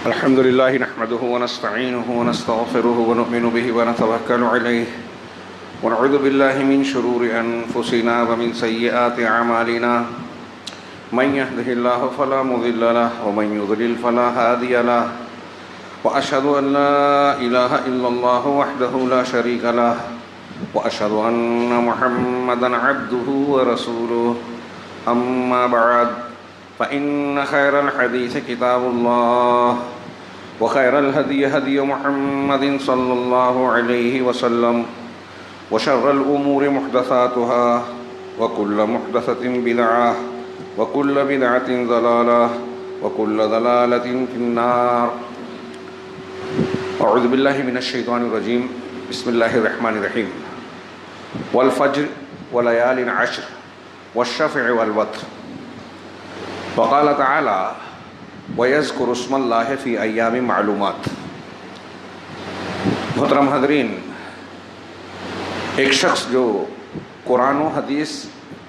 الحمد لله نحمده ونستعينه ونستغفره ونؤمن به ونتوكل عليه ونعوذ بالله من شرور أنفسنا ومن سيئات أعمالنا من يهده الله فلا مضل له ومن يضلل فلا هادي له وأشهد أن لا إله إلا الله وحده لا شريك له وأشهد أن محمدا عبده ورسوله أما بعد فإن خير الحديث كتاب الله وخير الهدي هدي محمد صلى الله عليه وسلم وشر الأمور محدثاتها وكل محدثة بدعة وكل بدعة ضلالة وكل ضلالة في النار. أعوذ بالله من الشيطان الرجيم. بسم الله الرحمن الرحيم. والفجر وليال عشر والشفع والوتر. وقال تعالی وَيَذْكُرُ اسْمَ اللَّهِ فِي أَيَّامٍ مَعْلُومَاتٍ. محترم حاضرین، ایک شخص جو قرآن و حدیث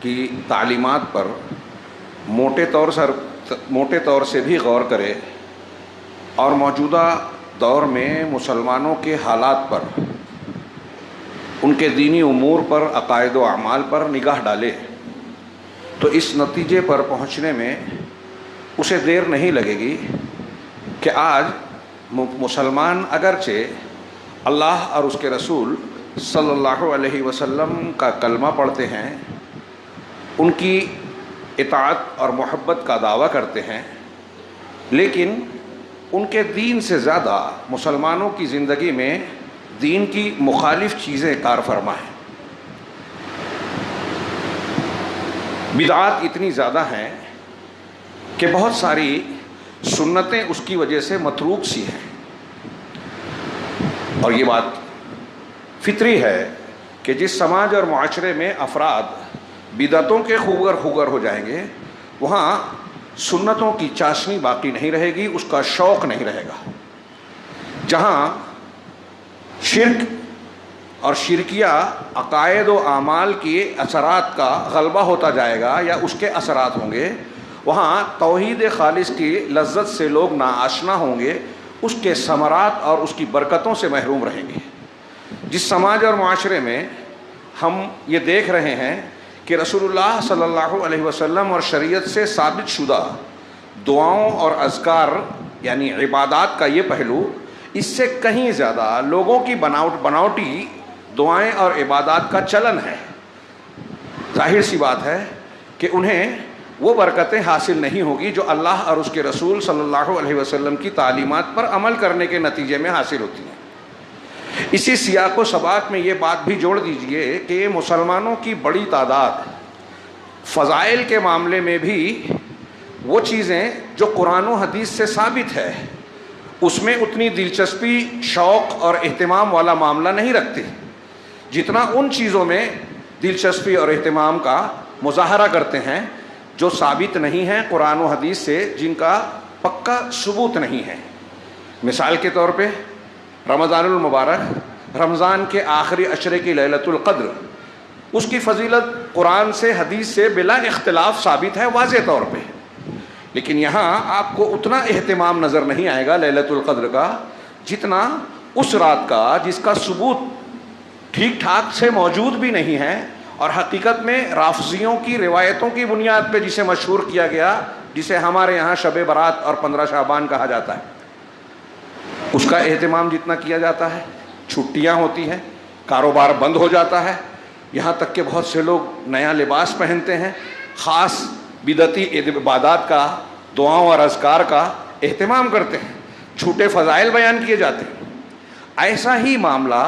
کی تعلیمات پر موٹے طور سے بھی غور کرے اور موجودہ دور میں مسلمانوں کے حالات پر، ان کے دینی امور پر، عقائد و اعمال پر نگاہ ڈالے تو اس نتیجے پر پہنچنے میں اسے دیر نہیں لگے گی کہ آج مسلمان اگرچہ اللہ اور اس کے رسول صلی اللہ علیہ وسلم کا کلمہ پڑھتے ہیں، ان کی اطاعت اور محبت کا دعویٰ کرتے ہیں، لیکن ان کے دین سے زیادہ مسلمانوں کی زندگی میں دین کی مخالف چیزیں کار فرما ہیں. بدعات اتنی زیادہ ہیں کہ بہت ساری سنتیں اس کی وجہ سے متروک سی ہیں، اور یہ بات فطری ہے کہ جس سماج اور معاشرے میں افراد بدعتوں کے خوگر ہو جائیں گے، وہاں سنتوں کی چاشنی باقی نہیں رہے گی، اس کا شوق نہیں رہے گا. جہاں شرک اور شرکیہ عقائد و اعمال کی اثرات کا غلبہ ہوتا جائے گا یا اس کے اثرات ہوں گے، وہاں توحید خالص کی لذت سے لوگ ناآشنا ہوں گے، اس کے ثمرات اور اس کی برکتوں سے محروم رہیں گے. جس سماج اور معاشرے میں ہم یہ دیکھ رہے ہیں کہ رسول اللہ صلی اللہ علیہ وسلم اور شریعت سے ثابت شدہ دعاؤں اور اذکار یعنی عبادات کا یہ پہلو اس سے کہیں زیادہ لوگوں کی بناوٹی دعائیں اور عبادات کا چلن ہے، ظاہر سی بات ہے کہ انہیں وہ برکتیں حاصل نہیں ہوگی جو اللہ اور اس کے رسول صلی اللہ علیہ وسلم کی تعلیمات پر عمل کرنے کے نتیجے میں حاصل ہوتی ہیں. اسی سیاق و سباق میں یہ بات بھی جوڑ دیجئے کہ مسلمانوں کی بڑی تعداد فضائل کے معاملے میں بھی وہ چیزیں جو قرآن و حدیث سے ثابت ہے اس میں اتنی دلچسپی، شوق اور اہتمام والا معاملہ نہیں رکھتے جتنا ان چیزوں میں دلچسپی اور اہتمام کا مظاہرہ کرتے ہیں جو ثابت نہیں ہیں قرآن و حدیث سے، جن کا پکا ثبوت نہیں ہے. مثال کے طور پہ رمضان المبارک، رمضان کے آخری عشرے کی لیلۃ القدر، اس کی فضیلت قرآن سے حدیث سے بلا اختلاف ثابت ہے واضح طور پہ، لیکن یہاں آپ کو اتنا اہتمام نظر نہیں آئے گا لیلۃ القدر کا جتنا اس رات کا جس کا ثبوت ٹھیک ٹھاک سے موجود بھی نہیں ہے، اور حقیقت میں رافضیوں کی روایتوں کی بنیاد پہ جسے مشہور کیا گیا، جسے ہمارے یہاں شب برات اور 15 شعبان کہا جاتا ہے، اس کا اہتمام جتنا کیا جاتا ہے. چھٹیاں ہوتی ہیں، کاروبار بند ہو جاتا ہے، یہاں تک کہ بہت سے لوگ نیا لباس پہنتے ہیں، خاص بدعتی عبادات کا، دعاؤں اور اذکار کا اہتمام کرتے ہیں، چھوٹے فضائل بیان کیے جاتے ہیں. ایسا ہی معاملہ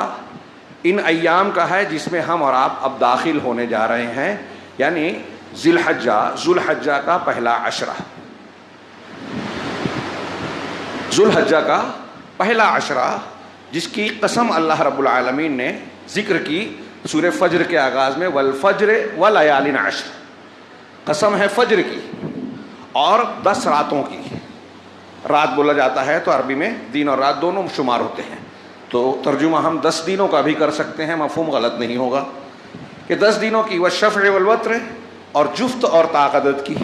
ان ایام کا ہے جس میں ہم اور آپ اب داخل ہونے جا رہے ہیں، یعنی ذی الحجہ کا پہلا عشرہ. ذی الحجہ کا پہلا عشرہ جس کی قسم اللہ رب العالمین نے ذکر کی سورہ فجر کے آغاز میں، والفجر ولیال عشر، قسم ہے فجر کی اور 10 راتوں کی. رات بولا جاتا ہے تو عربی میں دن اور رات دونوں شمار ہوتے ہیں، تو ترجمہ ہم 10 دنوں کا بھی کر سکتے ہیں، مفہوم غلط نہیں ہوگا کہ 10 دنوں کی، والشفع والوتر، اور جفت اور طاقت کی.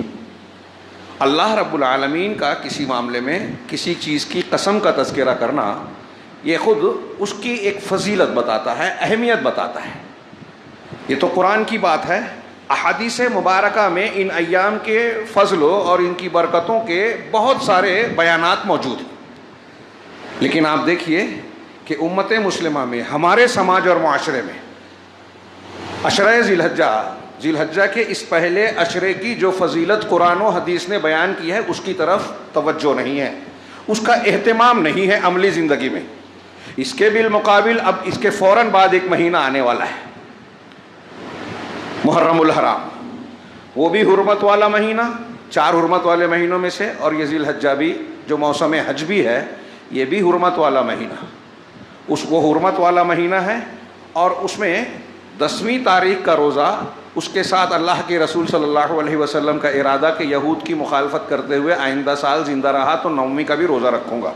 اللہ رب العالمین کا کسی معاملے میں کسی چیز کی قسم کا تذکرہ کرنا یہ خود اس کی ایک فضیلت بتاتا ہے، اہمیت بتاتا ہے۔ یہ تو قرآن کی بات ہے، احادیث مبارکہ میں ان ایام کے فضلوں اور ان کی برکتوں کے بہت سارے بیانات موجود ہیں۔ لیکن آپ دیکھیے کہ امت مسلمہ میں، ہمارے سماج اور معاشرے میں عشرہ ذی الحجہ کے اس پہلے عشرے کی جو فضیلت قرآن و حدیث نے بیان کی ہے اس کی طرف توجہ نہیں ہے، اس کا اہتمام نہیں ہے عملی زندگی میں۔ اس کے بالمقابل اب اس کے فوراً بعد ایک مہینہ آنے والا ہے، محرم الحرام، وہ بھی حرمت والا مہینہ، 4 حرمت والے مہینوں میں سے، اور یہ ذی الحجہ بھی جو موسم حج بھی ہے یہ بھی حرمت والا مہینہ، وہ حرمت والا مہینہ ہے۔ اور اس میں 10ویں تاریخ کا روزہ، اس کے ساتھ اللہ کے رسول صلی اللہ علیہ وسلم کا ارادہ کہ یہود کی مخالفت کرتے ہوئے آئندہ سال زندہ رہا تو 9ویں کا بھی روزہ رکھوں گا۔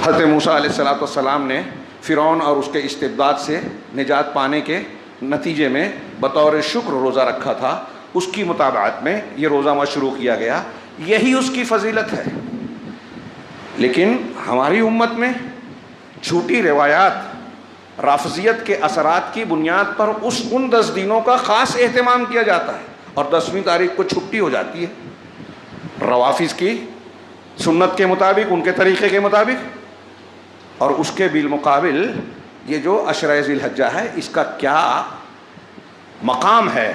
حضرت موسیٰ علیہ السلام نے فرعون اور اس کے استبداد سے نجات پانے کے نتیجے میں بطور شکر روزہ رکھا تھا، اس کی مطابقت میں یہ روزہ مشروع کیا گیا، یہی اس کی فضیلت ہے۔ لیکن ہماری امت میں جھوٹی روایات، رافضیت کے اثرات کی بنیاد پر ان 10 دنوں کا خاص اہتمام کیا جاتا ہے، اور 10ویں تاریخ کو چھٹی ہو جاتی ہے روافض کی سنت کے مطابق، ان کے طریقے کے مطابق۔ اور اس کے بالمقابل یہ جو عشرہ ذی الحجہ ہے اس کا کیا مقام ہے؟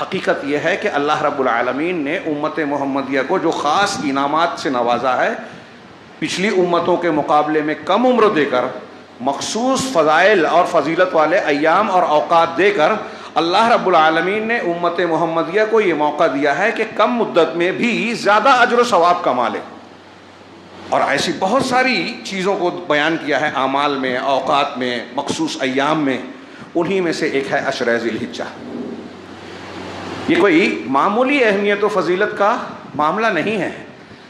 حقیقت یہ ہے کہ اللہ رب العالمین نے امت محمدیہ کو جو خاص انعامات سے نوازا ہے، پچھلی امتوں کے مقابلے میں کم عمر دے کر، مخصوص فضائل اور فضیلت والے ایام اور اوقات دے کر، اللہ رب العالمین نے امت محمدیہ کو یہ موقع دیا ہے کہ کم مدت میں بھی زیادہ اجر و ثواب کما لے۔ اور ایسی بہت ساری چیزوں کو بیان کیا ہے اعمال میں، اوقات میں، مخصوص ایام میں، انہی میں سے ایک ہے عشرہ ذی الحجہ۔ یہ کوئی معمولی اہمیت و فضیلت کا معاملہ نہیں ہے۔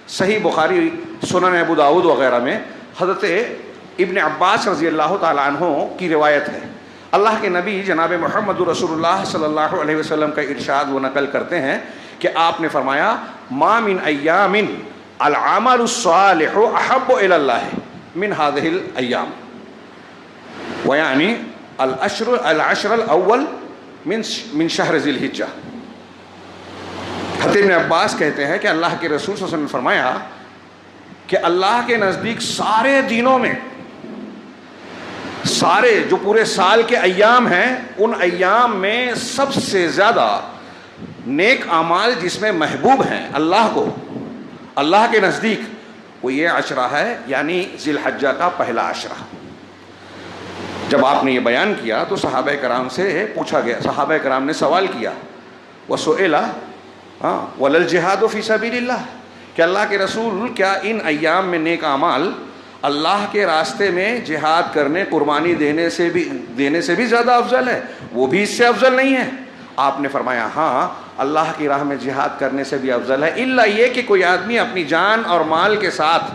صحیح بخاری، سنن ابو داؤد وغیرہ میں حضرت ابن عباس رضی اللہ تعالیٰ عنہ کی روایت ہے، اللہ کے نبی جناب محمد رسول اللہ صلی اللہ علیہ وسلم کا ارشاد وہ نقل کرتے ہیں کہ آپ نے فرمایا، ما من ایام العمل الصالح احب الی اللہ من هذه الايام، ویعنی العشر الاول من شہر ذی الحجہ۔ حضرت ابن عباس کہتے ہیں کہ اللہ کے رسول صلی اللہ علیہ وسلم نے فرمایا کہ اللہ کے نزدیک سارے دنوں میں، سارے جو پورے سال کے ایام ہیں، ان ایام میں سب سے زیادہ نیک اعمال جس میں محبوب ہیں اللہ کو، اللہ کے نزدیک، وہ یہ عشرہ ہے، یعنی ذی الحجہ کا پہلا عشرہ۔ جب آپ نے یہ بیان کیا تو صحابہ کرام سے پوچھا گیا، صحابہ کرام نے سوال کیا، وَسُئِلَ وَلَا الْجِهَادُ فِي سَبِيلِ اللَّهِ، کہ اللہ کے رسول کیا ان ایام میں نیک اعمال اللہ کے راستے میں جہاد کرنے، قربانی دینے سے بھی زیادہ افضل ہے؟ وہ بھی اس سے افضل نہیں ہے؟ آپ نے فرمایا ہاں، اللہ کی راہ میں جہاد کرنے سے بھی افضل ہے، الا یہ کہ کوئی آدمی اپنی جان اور مال کے ساتھ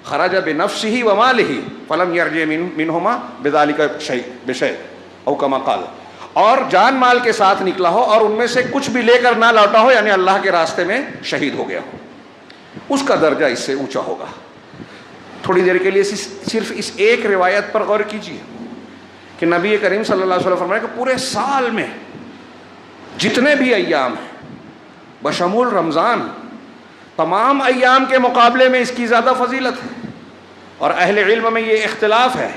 خرج بنفسه ومالہ فلم یرجع منہما بذلک بشیء او کما قال، اور جان مال کے ساتھ نکلا ہو اور ان میں سے کچھ بھی لے کر نہ لوٹا ہو، یعنی اللہ کے راستے میں شہید ہو گیا ہو، اس کا درجہ اس سے اونچا ہوگا۔ تھوڑی دیر کے لیے صرف اس ایک روایت پر غور کیجیے کہ نبی کریم صلی اللہ علیہ وسلم فرمایا کہ پورے سال میں جتنے بھی ایام ہیں بشمول رمضان، تمام ایام کے مقابلے میں اس کی زیادہ فضیلت ہے۔ اور اہل علم میں یہ اختلاف ہے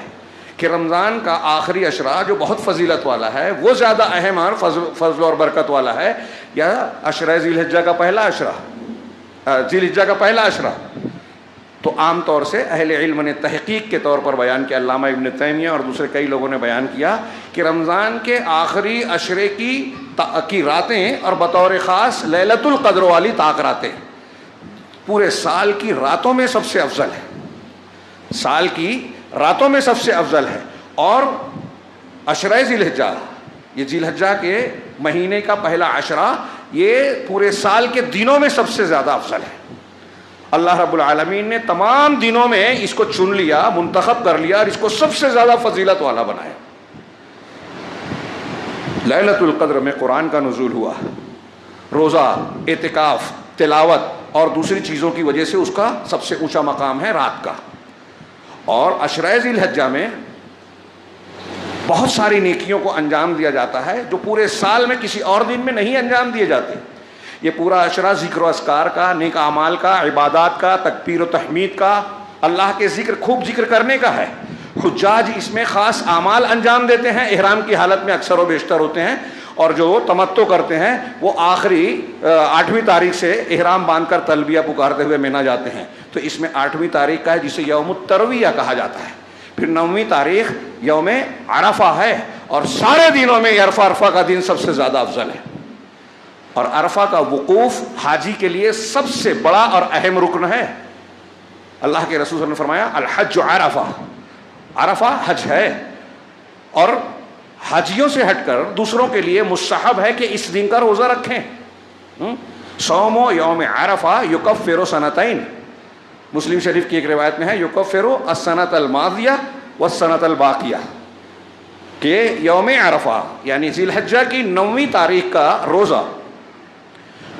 کہ رمضان کا آخری عشرہ جو بہت فضیلت والا ہے وہ زیادہ اہم اور فضل اور برکت والا ہے، یا عشرہ ذی الحجہ کا پہلا عشرہ، ذی الحجہ کا پہلا عشرہ؟ تو عام طور سے اہل علم نے تحقیق کے طور پر بیان کیا، علامہ ابن تیمیہ اور دوسرے کئی لوگوں نے بیان کیا کہ رمضان کے آخری عشرے کی راتیں اور بطور خاص لیلۃ القدر والی طاق راتیں پورے سال کی راتوں میں سب سے افضل ہے، سال کی راتوں میں سب سے افضل ہے۔ اور عشرہ ذی الحجہ، یہ ذی الحجہ کے مہینے کا پہلا عشرہ، یہ پورے سال کے دنوں میں سب سے زیادہ افضل ہے۔ اللہ رب العالمین نے تمام دنوں میں اس کو چن لیا، منتخب کر لیا اور اس کو سب سے زیادہ فضیلت والا بنایا۔ لیلۃ القدر میں قرآن کا نزول ہوا، روزہ، اعتکاف، تلاوت اور دوسری چیزوں کی وجہ سے اس کا سب سے اونچا مقام ہے رات کا. اور عشرہ ذی الحجہ میں بہت ساری نیکیوں کو انجام دیا جاتا ہے جو پورے سال میں کسی اور دن میں نہیں انجام دیے جاتے. یہ پورا عشرہ ذکر و اذکار کا، نیک اعمال کا، عبادات کا، تکبیر و تحمید کا، اللہ کے خوب ذکر کرنے کا ہے. حجاج اس میں خاص اعمال انجام دیتے ہیں، احرام کی حالت میں اکثر و بیشتر ہوتے ہیں، اور جو تمتع کرتے ہیں وہ آخری 8ویں تاریخ سے احرام باندھ کر تلبیہ پکارتے ہوئے مینا جاتے ہیں. تو اس میں 8ویں تاریخ کا ہے جسے یوم الترویہ کہا جاتا ہے. پھر 9ویں تاریخ یوم عرفہ ہے، اور سارے دنوں میں عرفہ کا دن سب سے زیادہ افضل ہے. اور عرفہ کا وقوف حاجی کے لیے سب سے بڑا اور اہم رکن ہے. اللہ کے رسول صلی اللہ علیہ وسلم نے فرمایا الحج عرفہ، عرفہ حج ہے. اور حاجیوں سے ہٹ کر دوسروں کے لیے مستحب ہے کہ اس دن کا روزہ رکھیں. صوم یوم عرفہ یکفر سنتین، مسلم شریف کی ایک روایت میں ہے یکفر السنۃ الماضیہ والسنۃ الباقیہ، کہ یوم عرفہ یعنی ذی الحجہ کی 9ویں تاریخ کا روزہ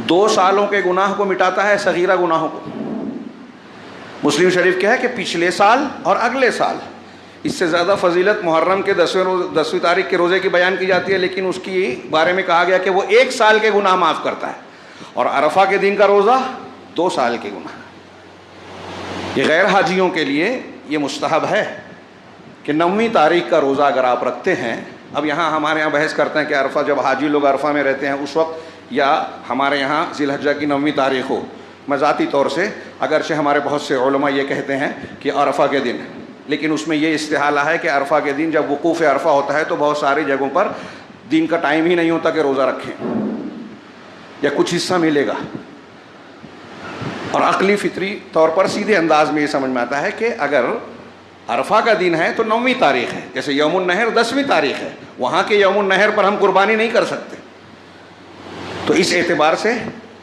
2 سالوں کے گناہ کو مٹاتا ہے، صغیرہ گناہوں کو. مسلم شریف کیا ہے کہ پچھلے سال اور اگلے سال. اس سے زیادہ فضیلت محرم کے 10ویں تاریخ کے روزے کی بیان کی جاتی ہے، لیکن اس کی بارے میں کہا گیا کہ وہ 1 سال کے گناہ معاف کرتا ہے. اور عرفہ کے دن کا روزہ 2 سال کے گناہ. یہ غیر حاجیوں کے لیے یہ مستحب ہے کہ 9ویں تاریخ کا روزہ اگر آپ رکھتے ہیں. اب یہاں ہمارے یہاں بحث کرتے ہیں کہ عرفہ جب حاجی لوگ عرفہ میں رہتے ہیں اس وقت، یا ہمارے یہاں ذی الحجہ کی 9ویں تاریخ ہو. میں ذاتی طور سے اگرچہ ہمارے بہت سے علماء یہ کہتے ہیں کہ عرفہ کے دن، لیکن اس میں یہ استحالہ ہے کہ عرفہ کے دن جب وقوف عرفہ ہوتا ہے تو بہت ساری جگہوں پر دن کا ٹائم ہی نہیں ہوتا کہ روزہ رکھیں، یا کچھ حصہ ملے گا. اور عقلی فطری طور پر سیدھے انداز میں یہ سمجھ میں آتا ہے کہ اگر عرفہ کا دن ہے تو 9ویں تاریخ ہے، جیسے یوم النحر 10ویں تاریخ ہے، وہاں کے یوم النحر پر ہم قربانی نہیں کر سکتے. تو اس اعتبار سے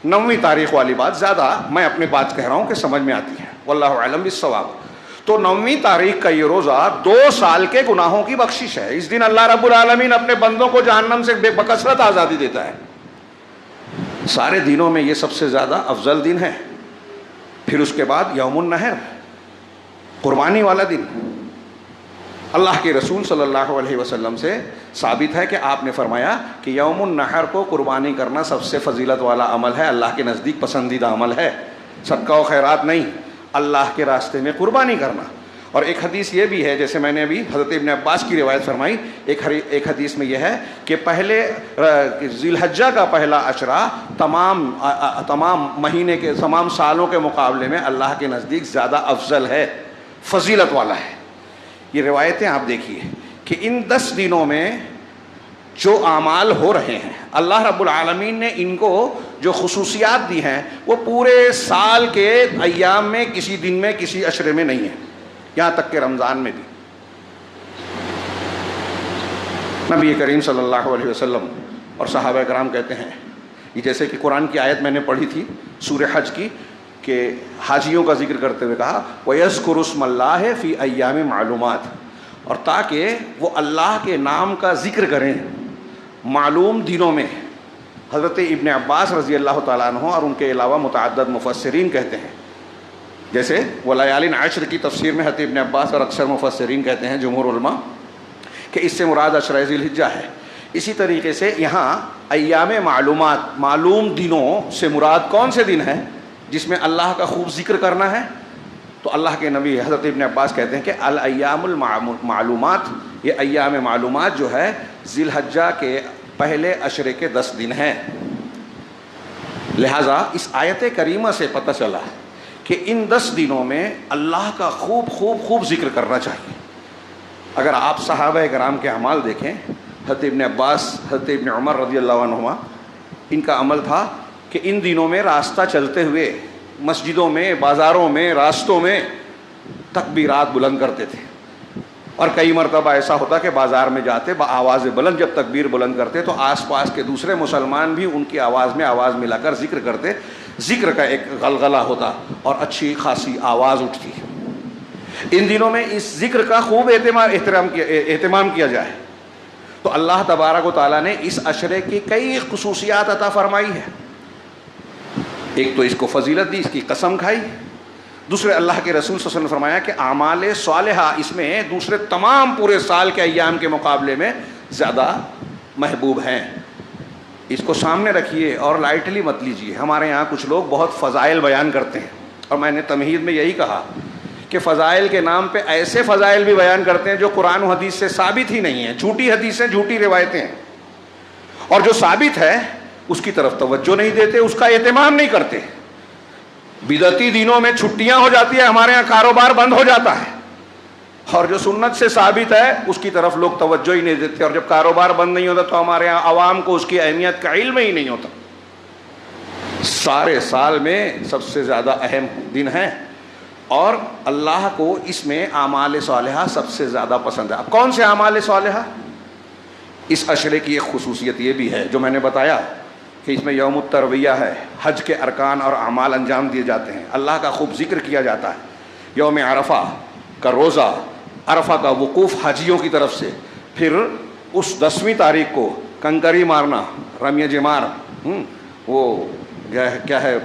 9ویں تاریخ والی بات زیادہ میں اپنے بات کہہ رہا ہوں کہ سمجھ میں آتی ہے. واللہ اعلم بالصواب. تو 9ویں تاریخ کا یہ روزہ 2 سال کے گناہوں کی بخشش ہے. اس دن اللہ رب العالمین اپنے بندوں کو جہنم سے بکثرت آزادی دیتا ہے. سارے دنوں میں یہ سب سے زیادہ افضل دن ہے. پھر اس کے بعد یوم النحر، قربانی والا دن. اللہ کے رسول صلی اللہ علیہ وسلم سے ثابت ہے کہ آپ نے فرمایا کہ یوم النحر کو قربانی کرنا سب سے فضیلت والا عمل ہے، اللہ کے نزدیک پسندیدہ عمل ہے. صدقہ و خیرات نہیں، اللہ کے راستے میں قربانی کرنا. اور ایک حدیث یہ بھی ہے، جیسے میں نے ابھی حضرت ابن عباس کی روایت فرمائی، ایک حدیث میں یہ ہے کہ پہلے ذی الحجہ کا پہلا عشرہ تمام مہینے کے تمام سالوں کے مقابلے میں اللہ کے نزدیک زیادہ افضل ہے، فضیلت والا ہے. یہ روایتیں آپ دیکھیے کہ ان 10 دنوں میں جو اعمال ہو رہے ہیں، اللہ رب العالمین نے ان کو جو خصوصیات دی ہیں وہ پورے سال کے ایام میں کسی دن میں کسی عشرے میں نہیں ہے، یہاں تک کہ رمضان میں بھی. نبی کریم صلی اللہ علیہ وسلم اور صحابہ کرام کہتے ہیں، یہ جیسے کہ قرآن کی آیت میں نے پڑھی تھی سورہ حج کی، کہ حاجیوں کا ذکر کرتے ہوئے کہا وَيَذْكُرُ اسْمَ اللَّهِ فِي أَيَّامٍ مَعْلُومَاتٍ، اور تاکہ وہ اللہ کے نام کا ذکر کریں معلوم دنوں میں. حضرت ابن عباس رضی اللہ تعالیٰ عنہ اور ان کے علاوہ متعدد مفسرین کہتے ہیں، جیسے وَلَيَالٍ عَشْرٍ کی تفسیر میں حضرت ابن عباس اور اکثر مفسرین کہتے ہیں، جمہور علماء، کہ اس سے مراد عشرہ ذی الحجہ ہے. اسی طریقے سے یہاں ایام معلومات، معلوم دنوں سے مراد کون سے دن ہیں جس میں اللہ کا خوب ذکر کرنا ہے؟ تو اللہ کے نبی حضرت ابن عباس کہتے ہیں کہ الایام المعلومات، یہ ایام معلومات جو ہے ذی الحجہ کے پہلے عشرے کے 10 دن ہیں. لہٰذا اس آیت کریمہ سے پتہ چلا کہ ان 10 دنوں میں اللہ کا خوب خوب خوب ذکر کرنا چاہیے. اگر آپ صحابہ کرام کے اعمال دیکھیں، حضرت ابن عباس، حضرت ابن عمر رضی اللہ عنہما، ان کا عمل تھا کہ ان دنوں میں راستہ چلتے ہوئے مسجدوں میں، بازاروں میں، راستوں میں تکبیرات بلند کرتے تھے. اور کئی مرتبہ ایسا ہوتا کہ بازار میں جاتے بآواز بلند جب تکبیر بلند کرتے تو آس پاس کے دوسرے مسلمان بھی ان کی آواز میں آواز ملا کر ذکر کرتے. ذکر کا ایک غلغلہ ہوتا اور اچھی خاصی آواز اٹھتی. ان دنوں میں اس ذکر کا خوب اہتمام کیا جائے. تو اللہ تبارک و تعالیٰ نے اس عشرے کی کئی خصوصیات عطا فرمائی ہے. ایک تو اس کو فضیلت دی، اس کی قسم کھائی، دوسرے اللہ کے رسول صلی اللہ علیہ وسلم نے فرمایا کہ اعمال صالحہ اس میں دوسرے تمام پورے سال کے ایام کے مقابلے میں زیادہ محبوب ہیں. اس کو سامنے رکھیے اور لائٹلی مت لیجیے. ہمارے یہاں کچھ لوگ بہت فضائل بیان کرتے ہیں، اور میں نے تمہید میں یہی کہا کہ فضائل کے نام پہ ایسے فضائل بھی بیان کرتے ہیں جو قرآن و حدیث سے ثابت ہی نہیں ہیں، جھوٹی حدیثیں، جھوٹی روایتیں ہیں، اور جو ثابت ہے اس کی طرف توجہ نہیں دیتے، اس کا اہتمام نہیں کرتے. بدعتی دینوں میں چھٹیاں ہو جاتی ہیں، ہمارے یہاں کاروبار بند ہو جاتا ہے، اور جو سنت سے ثابت ہے اس کی طرف لوگ توجہ ہی نہیں دیتے، اور جب کاروبار بند نہیں ہوتا تو ہمارے یہاں عوام کو اس کی اہمیت کا علم ہی نہیں ہوتا. سارے سال میں سب سے زیادہ اہم دن ہے، اور اللہ کو اس میں اعمال صالحہ سب سے زیادہ پسند ہے. اب کون سے اعمال صالحہ؟ اس عشرے کی ایک خصوصیت یہ بھی ہے جو میں نے بتایا کہ اس میں یوم الترویہ ہے، حج کے ارکان اور اعمال انجام دیے جاتے ہیں، اللہ کا خوب ذکر کیا جاتا ہے. یوم عرفہ کا روزہ، عرفہ کا وقوف حاجیوں کی طرف سے، پھر اس 10ویں تاریخ کو کنکری مارنا، رمی جمار، وہ کیا ہے،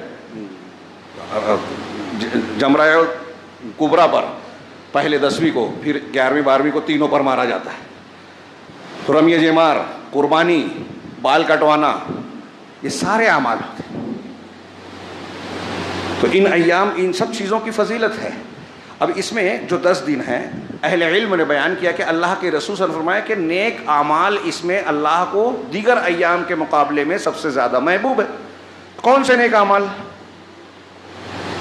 جمرہ کبریٰ پر پہلے 10ویں کو، پھر 11ویں 12ویں کو تینوں پر مارا جاتا ہے. رمی جمار، قربانی، بال کٹوانا، یہ سارے اعمال ہوتے ہیں. تو ان ایام ان سب چیزوں کی فضیلت ہے. اب اس میں جو 10 دن ہیں، اہل علم نے بیان کیا کہ اللہ کے رسول صلی اللہ علیہ وسلم نے فرمایا کہ نیک اعمال اس میں اللہ کو دیگر ایام کے مقابلے میں سب سے زیادہ محبوب ہے. کون سے نیک اعمال؟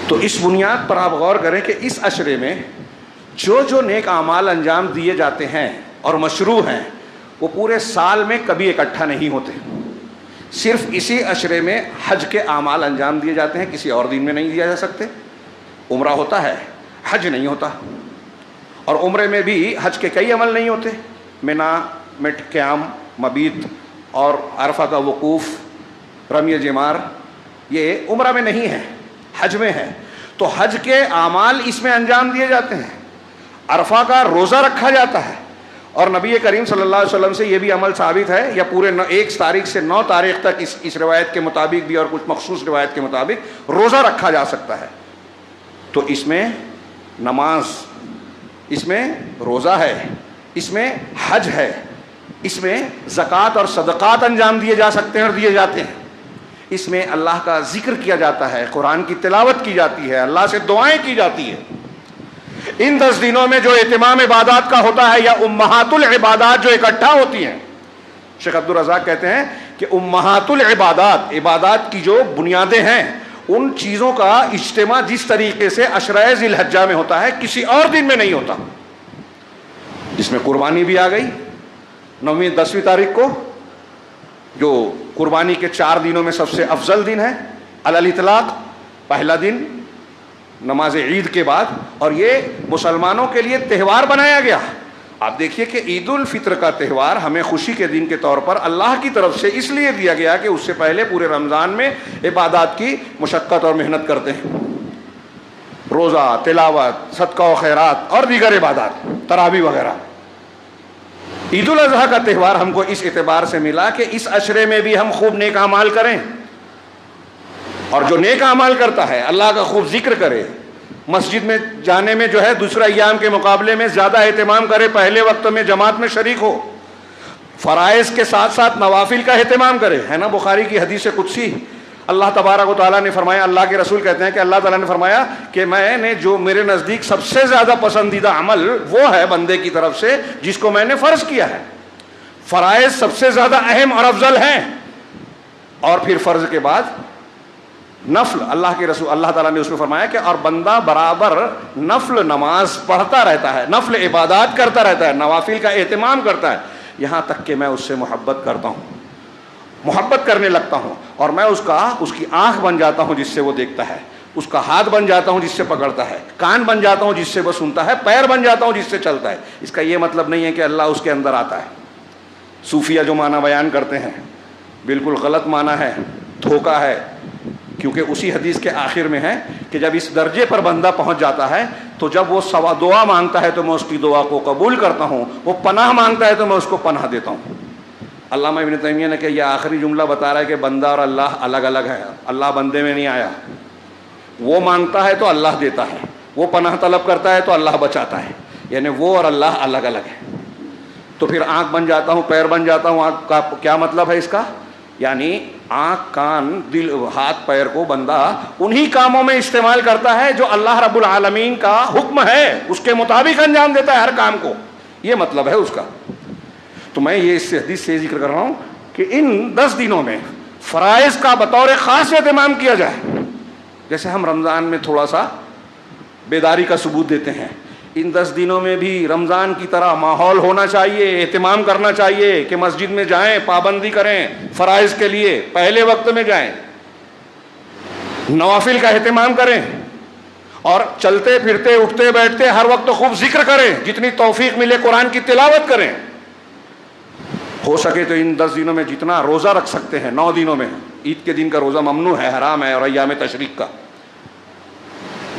تو اس بنیاد پر آپ غور کریں کہ اس عشرے میں جو نیک اعمال انجام دیے جاتے ہیں اور مشروع ہیں وہ پورے سال میں کبھی اکٹھا نہیں ہوتے. صرف اسی عشرے میں حج کے اعمال انجام دیے جاتے ہیں، کسی اور دن میں نہیں دیا جا سکتے. عمرہ ہوتا ہے، حج نہیں ہوتا، اور عمرے میں بھی حج کے کئی عمل نہیں ہوتے. منا میں قیام، مبیت اور عرفہ کا وقوف، رمی جمار، یہ عمرہ میں نہیں ہے، حج میں ہے. تو حج کے اعمال اس میں انجام دیے جاتے ہیں. عرفہ کا روزہ رکھا جاتا ہے، اور نبی کریم صلی اللہ علیہ وسلم سے یہ بھی عمل ثابت ہے، یا پورے 1 تاریخ سے 9 تاریخ تک اس روایت کے مطابق بھی اور کچھ مخصوص روایت کے مطابق روزہ رکھا جا سکتا ہے. تو اس میں نماز، اس میں روزہ ہے، اس میں حج ہے، اس میں زکوٰۃ اور صدقات انجام دیے جا سکتے ہیں اور دیے جاتے ہیں. اس میں اللہ کا ذکر کیا جاتا ہے، قرآن کی تلاوت کی جاتی ہے، اللہ سے دعائیں کی جاتی ہیں. ان 10 دنوں میں جو اہتمام عبادات کا ہوتا ہے، یا امہات العبادات جو اکٹھا ہوتی ہیں، شیخ عبدالرزاق کہتے ہیں کہ امہات العبادات، عبادات کی جو بنیادیں ہیں، ان چیزوں کا اجتماع جس طریقے سے عشرہ ذی الحجہ میں ہوتا ہے کسی اور دن میں نہیں ہوتا. جس میں قربانی بھی آ گئی 9ویں 10ویں تاریخ کو، جو قربانی کے 4 دنوں میں سب سے افضل دن ہے علی الاطلاق. پہلا دن نماز عید کے بعد، اور یہ مسلمانوں کے لیے تہوار بنایا گیا. آپ دیکھیے کہ عید الفطر کا تہوار ہمیں خوشی کے دن کے طور پر اللہ کی طرف سے اس لیے دیا گیا کہ اس سے پہلے پورے رمضان میں عبادات کی مشقت اور محنت کرتے ہیں، روزہ، تلاوت، صدقہ و خیرات اور دیگر عبادات، تراویح وغیرہ. عید الاضحیٰ کا تہوار ہم کو اس اعتبار سے ملا کہ اس عشرے میں بھی ہم خوب نیک اعمال کریں، اور جو نیک اعمال کرتا ہے اللہ کا خوب ذکر کرے، مسجد میں جانے میں جو ہے دوسرے ایام کے مقابلے میں زیادہ اہتمام کرے، پہلے وقت میں جماعت میں شریک ہو، فرائض کے ساتھ ساتھ نوافل کا اہتمام کرے. ہے نا بخاری کی حدیث قدسی، اللہ تبارک و تعالیٰ نے فرمایا، اللہ کے رسول کہتے ہیں کہ اللہ تعالیٰ نے فرمایا کہ میں نے جو میرے نزدیک سب سے زیادہ پسندیدہ عمل وہ ہے بندے کی طرف سے جس کو میں نے فرض کیا ہے. فرائض سب سے زیادہ اہم اور افضل ہیں، اور پھر فرض کے بعد نفل. اللہ کے رسول اللہ تعالیٰ نے اس میں فرمایا کہ اور بندہ برابر نفل نماز پڑھتا رہتا ہے، نفل عبادات کرتا رہتا ہے، نوافل کا اہتمام کرتا ہے، یہاں تک کہ میں اس سے محبت کرتا ہوں، محبت کرنے لگتا ہوں، اور میں اس کی آنکھ بن جاتا ہوں جس سے وہ دیکھتا ہے، اس کا ہاتھ بن جاتا ہوں جس سے پکڑتا ہے، کان بن جاتا ہوں جس سے وہ سنتا ہے، پیر بن جاتا ہوں جس سے چلتا ہے. اس کا یہ مطلب نہیں ہے کہ اللہ اس کے اندر آتا ہے. صوفیہ جو معنی بیان کرتے ہیں بالکل غلط معنی ہے، دھوکہ ہے، کیونکہ اسی حدیث کے آخر میں ہے کہ جب اس درجے پر بندہ پہنچ جاتا ہے تو جب وہ دعا مانگتا ہے تو میں اس کی دعا کو قبول کرتا ہوں، وہ پناہ مانگتا ہے تو میں اس کو پناہ دیتا ہوں. علامہ ابن تیمیہ نے کہ یہ آخری جملہ بتا رہا ہے کہ بندہ اور اللہ الگ الگ ہے. اللہ بندے میں نہیں آیا. وہ مانگتا ہے تو اللہ دیتا ہے, وہ پناہ طلب کرتا ہے تو اللہ بچاتا ہے, یعنی وہ اور اللہ الگ الگ ہے. تو پھر آنکھ بن جاتا ہوں, پیر بن جاتا ہوں, آنکھ کا کیا مطلب ہے اس کا؟ یعنی آنکھ, کان, دل, ہاتھ, پیر کو بندہ انہی کاموں میں استعمال کرتا ہے جو اللہ رب العالمین کا حکم ہے, اس کے مطابق انجام دیتا ہے ہر کام کو. یہ مطلب ہے اس کا. تو میں یہ اس حدیث سے ذکر کر رہا ہوں کہ ان 10 دنوں میں فرائض کا بطور خاص اہتمام کیا جائے. جیسے ہم رمضان میں تھوڑا سا بیداری کا ثبوت دیتے ہیں, ان 10 دنوں میں بھی رمضان کی طرح ماحول ہونا چاہیے, اہتمام کرنا چاہیے کہ مسجد میں جائیں, پابندی کریں, فرائض کے لیے پہلے وقت میں جائیں, نوافل کا اہتمام کریں, اور چلتے پھرتے اٹھتے بیٹھتے ہر وقت خوب ذکر کریں, جتنی توفیق ملے قرآن کی تلاوت کریں. ہو سکے تو ان 10 دنوں میں جتنا روزہ رکھ سکتے ہیں, 9 دنوں میں, عید کے دن کا روزہ ممنوع ہے, حرام ہے, اور ایام تشریق کا,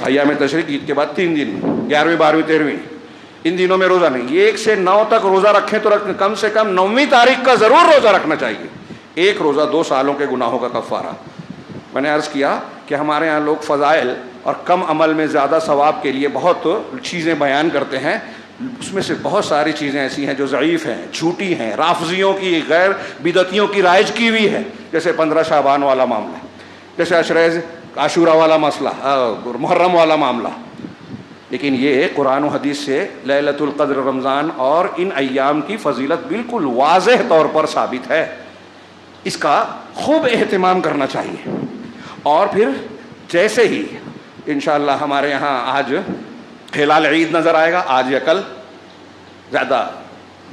ایام تشریق عید کے بعد 3 دن 11ویں 12ویں 13ویں, ان دنوں میں روزہ نہیں. یہ 1 سے 9 تک روزہ رکھیں تو کم سے کم 9ویں تاریخ کا ضرور روزہ رکھنا چاہیے. ایک روزہ 2 سالوں کے گناہوں کا کفارہ. میں نے عرض کیا کہ ہمارے یہاں لوگ فضائل اور کم عمل میں زیادہ ثواب کے لیے بہت چیزیں بیان کرتے ہیں. اس میں سے بہت ساری چیزیں ایسی ہیں جو ضعیف ہیں, جھوٹی ہیں, رافضیوں کی, غیر بدعتیوں کی رائج کی ہوئی ہے. جیسے 15 شعبان والا معاملہ, جیسے عشرہ عاشورہ والا مسئلہ, محرم والا معاملہ. لیکن یہ قرآن و حدیث سے لیلۃ القدر, رمضان اور ان ایام کی فضیلت بالکل واضح طور پر ثابت ہے. اس کا خوب اہتمام کرنا چاہیے. اور پھر جیسے ہی انشاءاللہ ہمارے یہاں آج ہلال عید نظر آئے گا, آج یا کل, زیادہ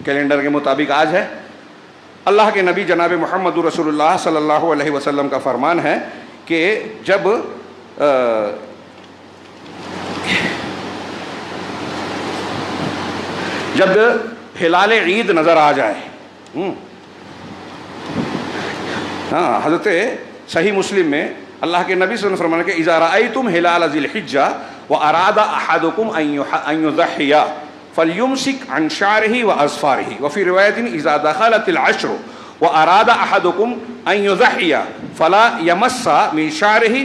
کیلنڈر کے مطابق آج ہے. اللہ کے نبی جناب محمد رسول اللہ صلی اللہ علیہ وسلم کا فرمان ہے کہ جب ہلال عید نظر آ جائے, ہاں, حضرت صحیح مسلم میں اللہ کے نبی صلی اللہ علیہ وسلم فرمایا کہ اذا رأیتم ہلال ذی الحجہ واراد احدکم ان یضحی فلیمسک عن شعرہ واظفارہ, وفی روایت اذا دخلت العشر واراد احدکم ان یضحی فلا یمس من شعرہ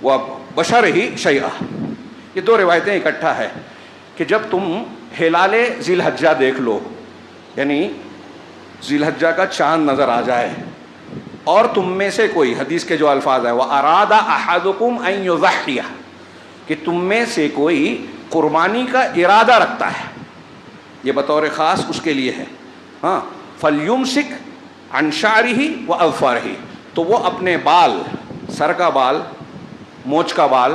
وبشرہ شیئا. یہ 2 روایتیں اکٹھا ہے کہ جب تم ہلال ذی الحجہ دیکھ لو, یعنی ذی الحجہ کا چاند نظر آ جائے, اور تم میں سے کوئی, حدیث کے جو الفاظ ہیں, وَأَرَادَ أَحَدُكُمْ أَن يُضَحِّيَ, کہ تم میں سے کوئی قربانی کا ارادہ رکھتا ہے, یہ بطور خاص اس کے لیے ہے, ہاں, فَلْيُمْسِكْ عَنْ شَعْرِهِ وَأَظْفَارِهِ, تو وہ اپنے بال, سر کا بال, مونچھ کا بال,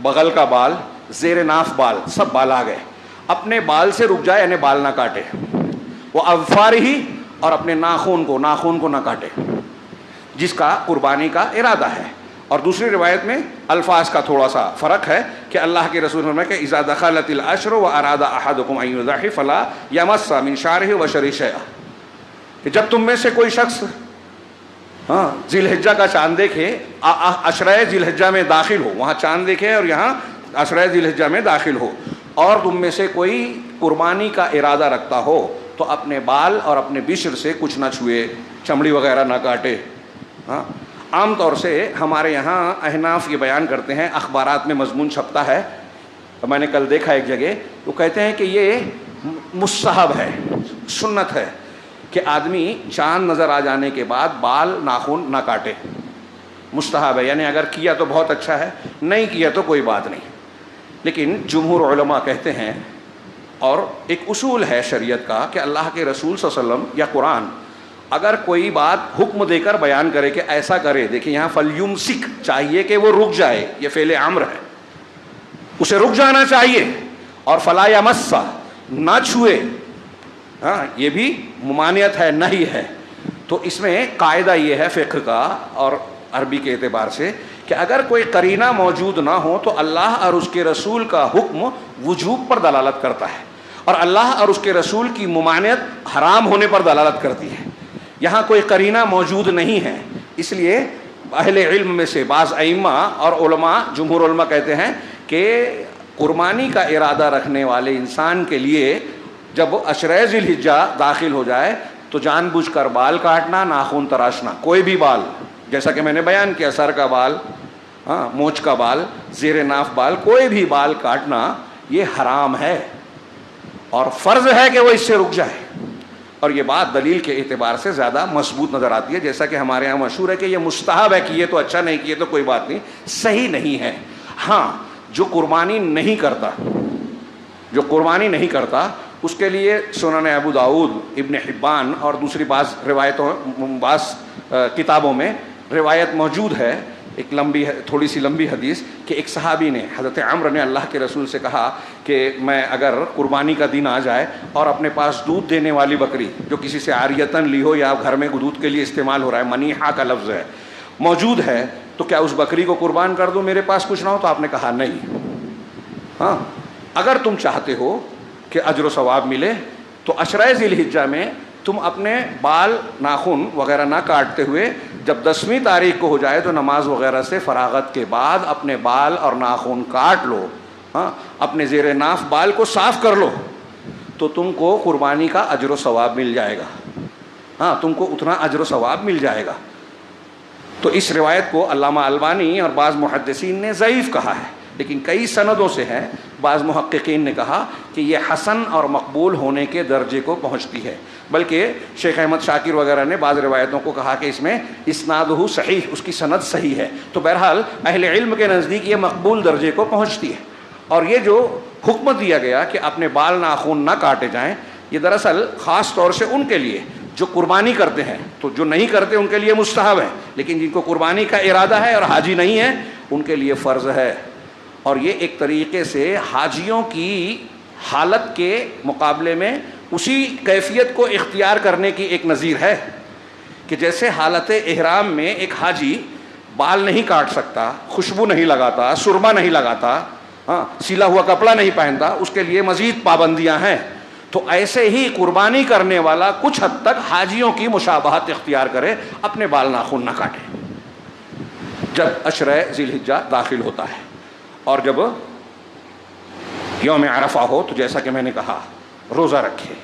بغل کا بال, زیر ناف بال, سب بال آ گئے, اپنے بال سے رک جائے, یعنی بال نہ کاٹے. وَأَظْفَارِهِ, اور اپنے ناخون کو نہ کاٹے, جس کا قربانی کا ارادہ ہے. اور دوسری روایت میں الفاظ کا تھوڑا سا فرق ہے کہ اللہ کے رسول نے فرمایا کہ اذا دخلت العشر واراد احدکم ان یضحی فلا یمس من شعرہ وبشرہ شیئا, کہ جب تم میں سے کوئی شخص ذی الحجہ کا چاند دیکھے, عشرہ ذی الحجہ میں داخل ہو, وہاں چاند دیکھے اور یہاں عشرہ ذی الحجہ میں داخل ہو, اور تم میں سے کوئی قربانی کا ارادہ رکھتا ہو, تو اپنے بال اور اپنے بشر سے کچھ نہ چھوئے, چمڑی وغیرہ نہ کاٹے. ہاں, عام طور سے ہمارے یہاں احناف یہ بیان کرتے ہیں, اخبارات میں مضمون چھپتا ہے, میں نے کل دیکھا ایک جگہ, تو کہتے ہیں کہ یہ مستحب ہے, سنت ہے کہ آدمی چاند نظر آ جانے کے بعد بال ناخن نہ کاٹے, مستحب ہے. یعنی اگر کیا تو بہت اچھا ہے, نہیں کیا تو کوئی بات نہیں. لیکن جمہور علماء کہتے ہیں, اور ایک اصول ہے شریعت کا, کہ اللہ کے رسول صلی اللہ علیہ وسلم یا قرآن اگر کوئی بات حکم دے کر بیان کرے کہ ایسا کرے, دیکھیں یہاں فلیمسک چاہیے کہ وہ رک جائے, یہ فعل امر ہے, اسے رک جانا چاہیے, اور فلا یمس, نہ چھوئے, ہاں, یہ بھی ممانعت ہے, نہیں ہے. تو اس میں قاعدہ یہ ہے فقہ کا اور عربی کے اعتبار سے کہ اگر کوئی قرینہ موجود نہ ہو تو اللہ اور اس کے رسول کا حکم وجوب پر دلالت کرتا ہے, اور اللہ اور اس کے رسول کی ممانعت حرام ہونے پر دلالت کرتی ہے. یہاں کوئی قرینہ موجود نہیں ہے, اس لیے اہل علم میں سے بعض ائمہ اور علماء, جمہور علماء کہتے ہیں کہ قربانی کا ارادہ رکھنے والے انسان کے لیے جب عشرہ ذی الحجہ داخل ہو جائے تو جان بوجھ کر بال کاٹنا، ناخن تراشنا، کوئی بھی بال، جیسا کہ میں نے بیان کیا، سر کا بال، مونچھ کا بال، زیر ناف بال، کوئی بھی بال کاٹنا یہ حرام ہے، اور فرض ہے کہ وہ اس سے رک جائے. اور یہ بات دلیل کے اعتبار سے زیادہ مضبوط نظر آتی ہے. جیسا کہ ہمارے یہاں مشہور ہے کہ یہ مستحب ہے، کیے تو اچھا، نہیں کیے تو کوئی بات نہیں، صحیح نہیں ہے. ہاں جو قربانی نہیں کرتا اس کے لیے سنن ابو داؤد، ابن حبان اور دوسری بعض کتابوں میں روایت موجود ہے، ایک تھوڑی سی لمبی حدیث، کہ ایک صحابی نے، حضرت عمر نے اللہ کے رسول سے کہا کہ میں اگر قربانی کا دن آ جائے اور اپنے پاس دودھ دینے والی بکری جو کسی سے عاریتاً لی ہو یا گھر میں دودھ کے لیے استعمال ہو رہا ہے، منیحہ کا لفظ ہے، موجود ہے، تو کیا اس بکری کو قربان کر دوں میرے پاس کچھ نہ ہو؟ تو آپ نے کہا نہیں. ہاں اگر تم چاہتے ہو کہ اجر و ثواب ملے تو عشرہ ذی الحجہ میں تم اپنے بال ناخن وغیرہ نہ کاٹتے ہوئے جب 10ویں تاریخ کو ہو جائے تو نماز وغیرہ سے فراغت کے بعد اپنے بال اور ناخن کاٹ لو، اپنے زیر ناف بال کو صاف کر لو، تو تم کو قربانی کا اجر و ثواب مل جائے گا. تم کو اتنا اجر و ثواب مل جائے گا. تو اس روایت کو علامہ البانی اور بعض محدثین نے ضعیف کہا ہے، لیکن کئی سندوں سے ہے. بعض محققین نے کہا کہ یہ حسن اور مقبول ہونے کے درجے کو پہنچتی ہے، بلکہ شیخ احمد شاکر وغیرہ نے بعض روایتوں کو کہا کہ اس میں اسنادہ صحیح، اس کی سند صحیح ہے. تو بہرحال اہل علم کے نزدیک یہ مقبول درجے کو پہنچتی ہے. اور یہ جو حکم دیا گیا کہ اپنے بال ناخن نہ کاٹے جائیں، یہ دراصل خاص طور سے ان کے لیے جو قربانی کرتے ہیں، تو جو نہیں کرتے ان کے لیے مستحب ہے، لیکن جن کو قربانی کا ارادہ ہے اور حاجی نہیں ہے ان کے لیے فرض ہے. اور یہ ایک طریقے سے حاجیوں کی حالت کے مقابلے میں اسی کیفیت کو اختیار کرنے کی ایک نظیر ہے کہ جیسے حالت احرام میں ایک حاجی بال نہیں کاٹ سکتا، خوشبو نہیں لگاتا، سرما نہیں لگاتا، سیلا ہوا کپڑا نہیں پہنتا، اس کے لیے مزید پابندیاں ہیں. تو ایسے ہی قربانی کرنے والا کچھ حد تک حاجیوں کی مشابہت اختیار کرے، اپنے بال ناخن نہ کاٹے جب عشرہ ذی الحجہ داخل ہوتا ہے. اور جب یوم عرفہ ہو تو جیسا کہ میں نے کہا روزہ رکھے.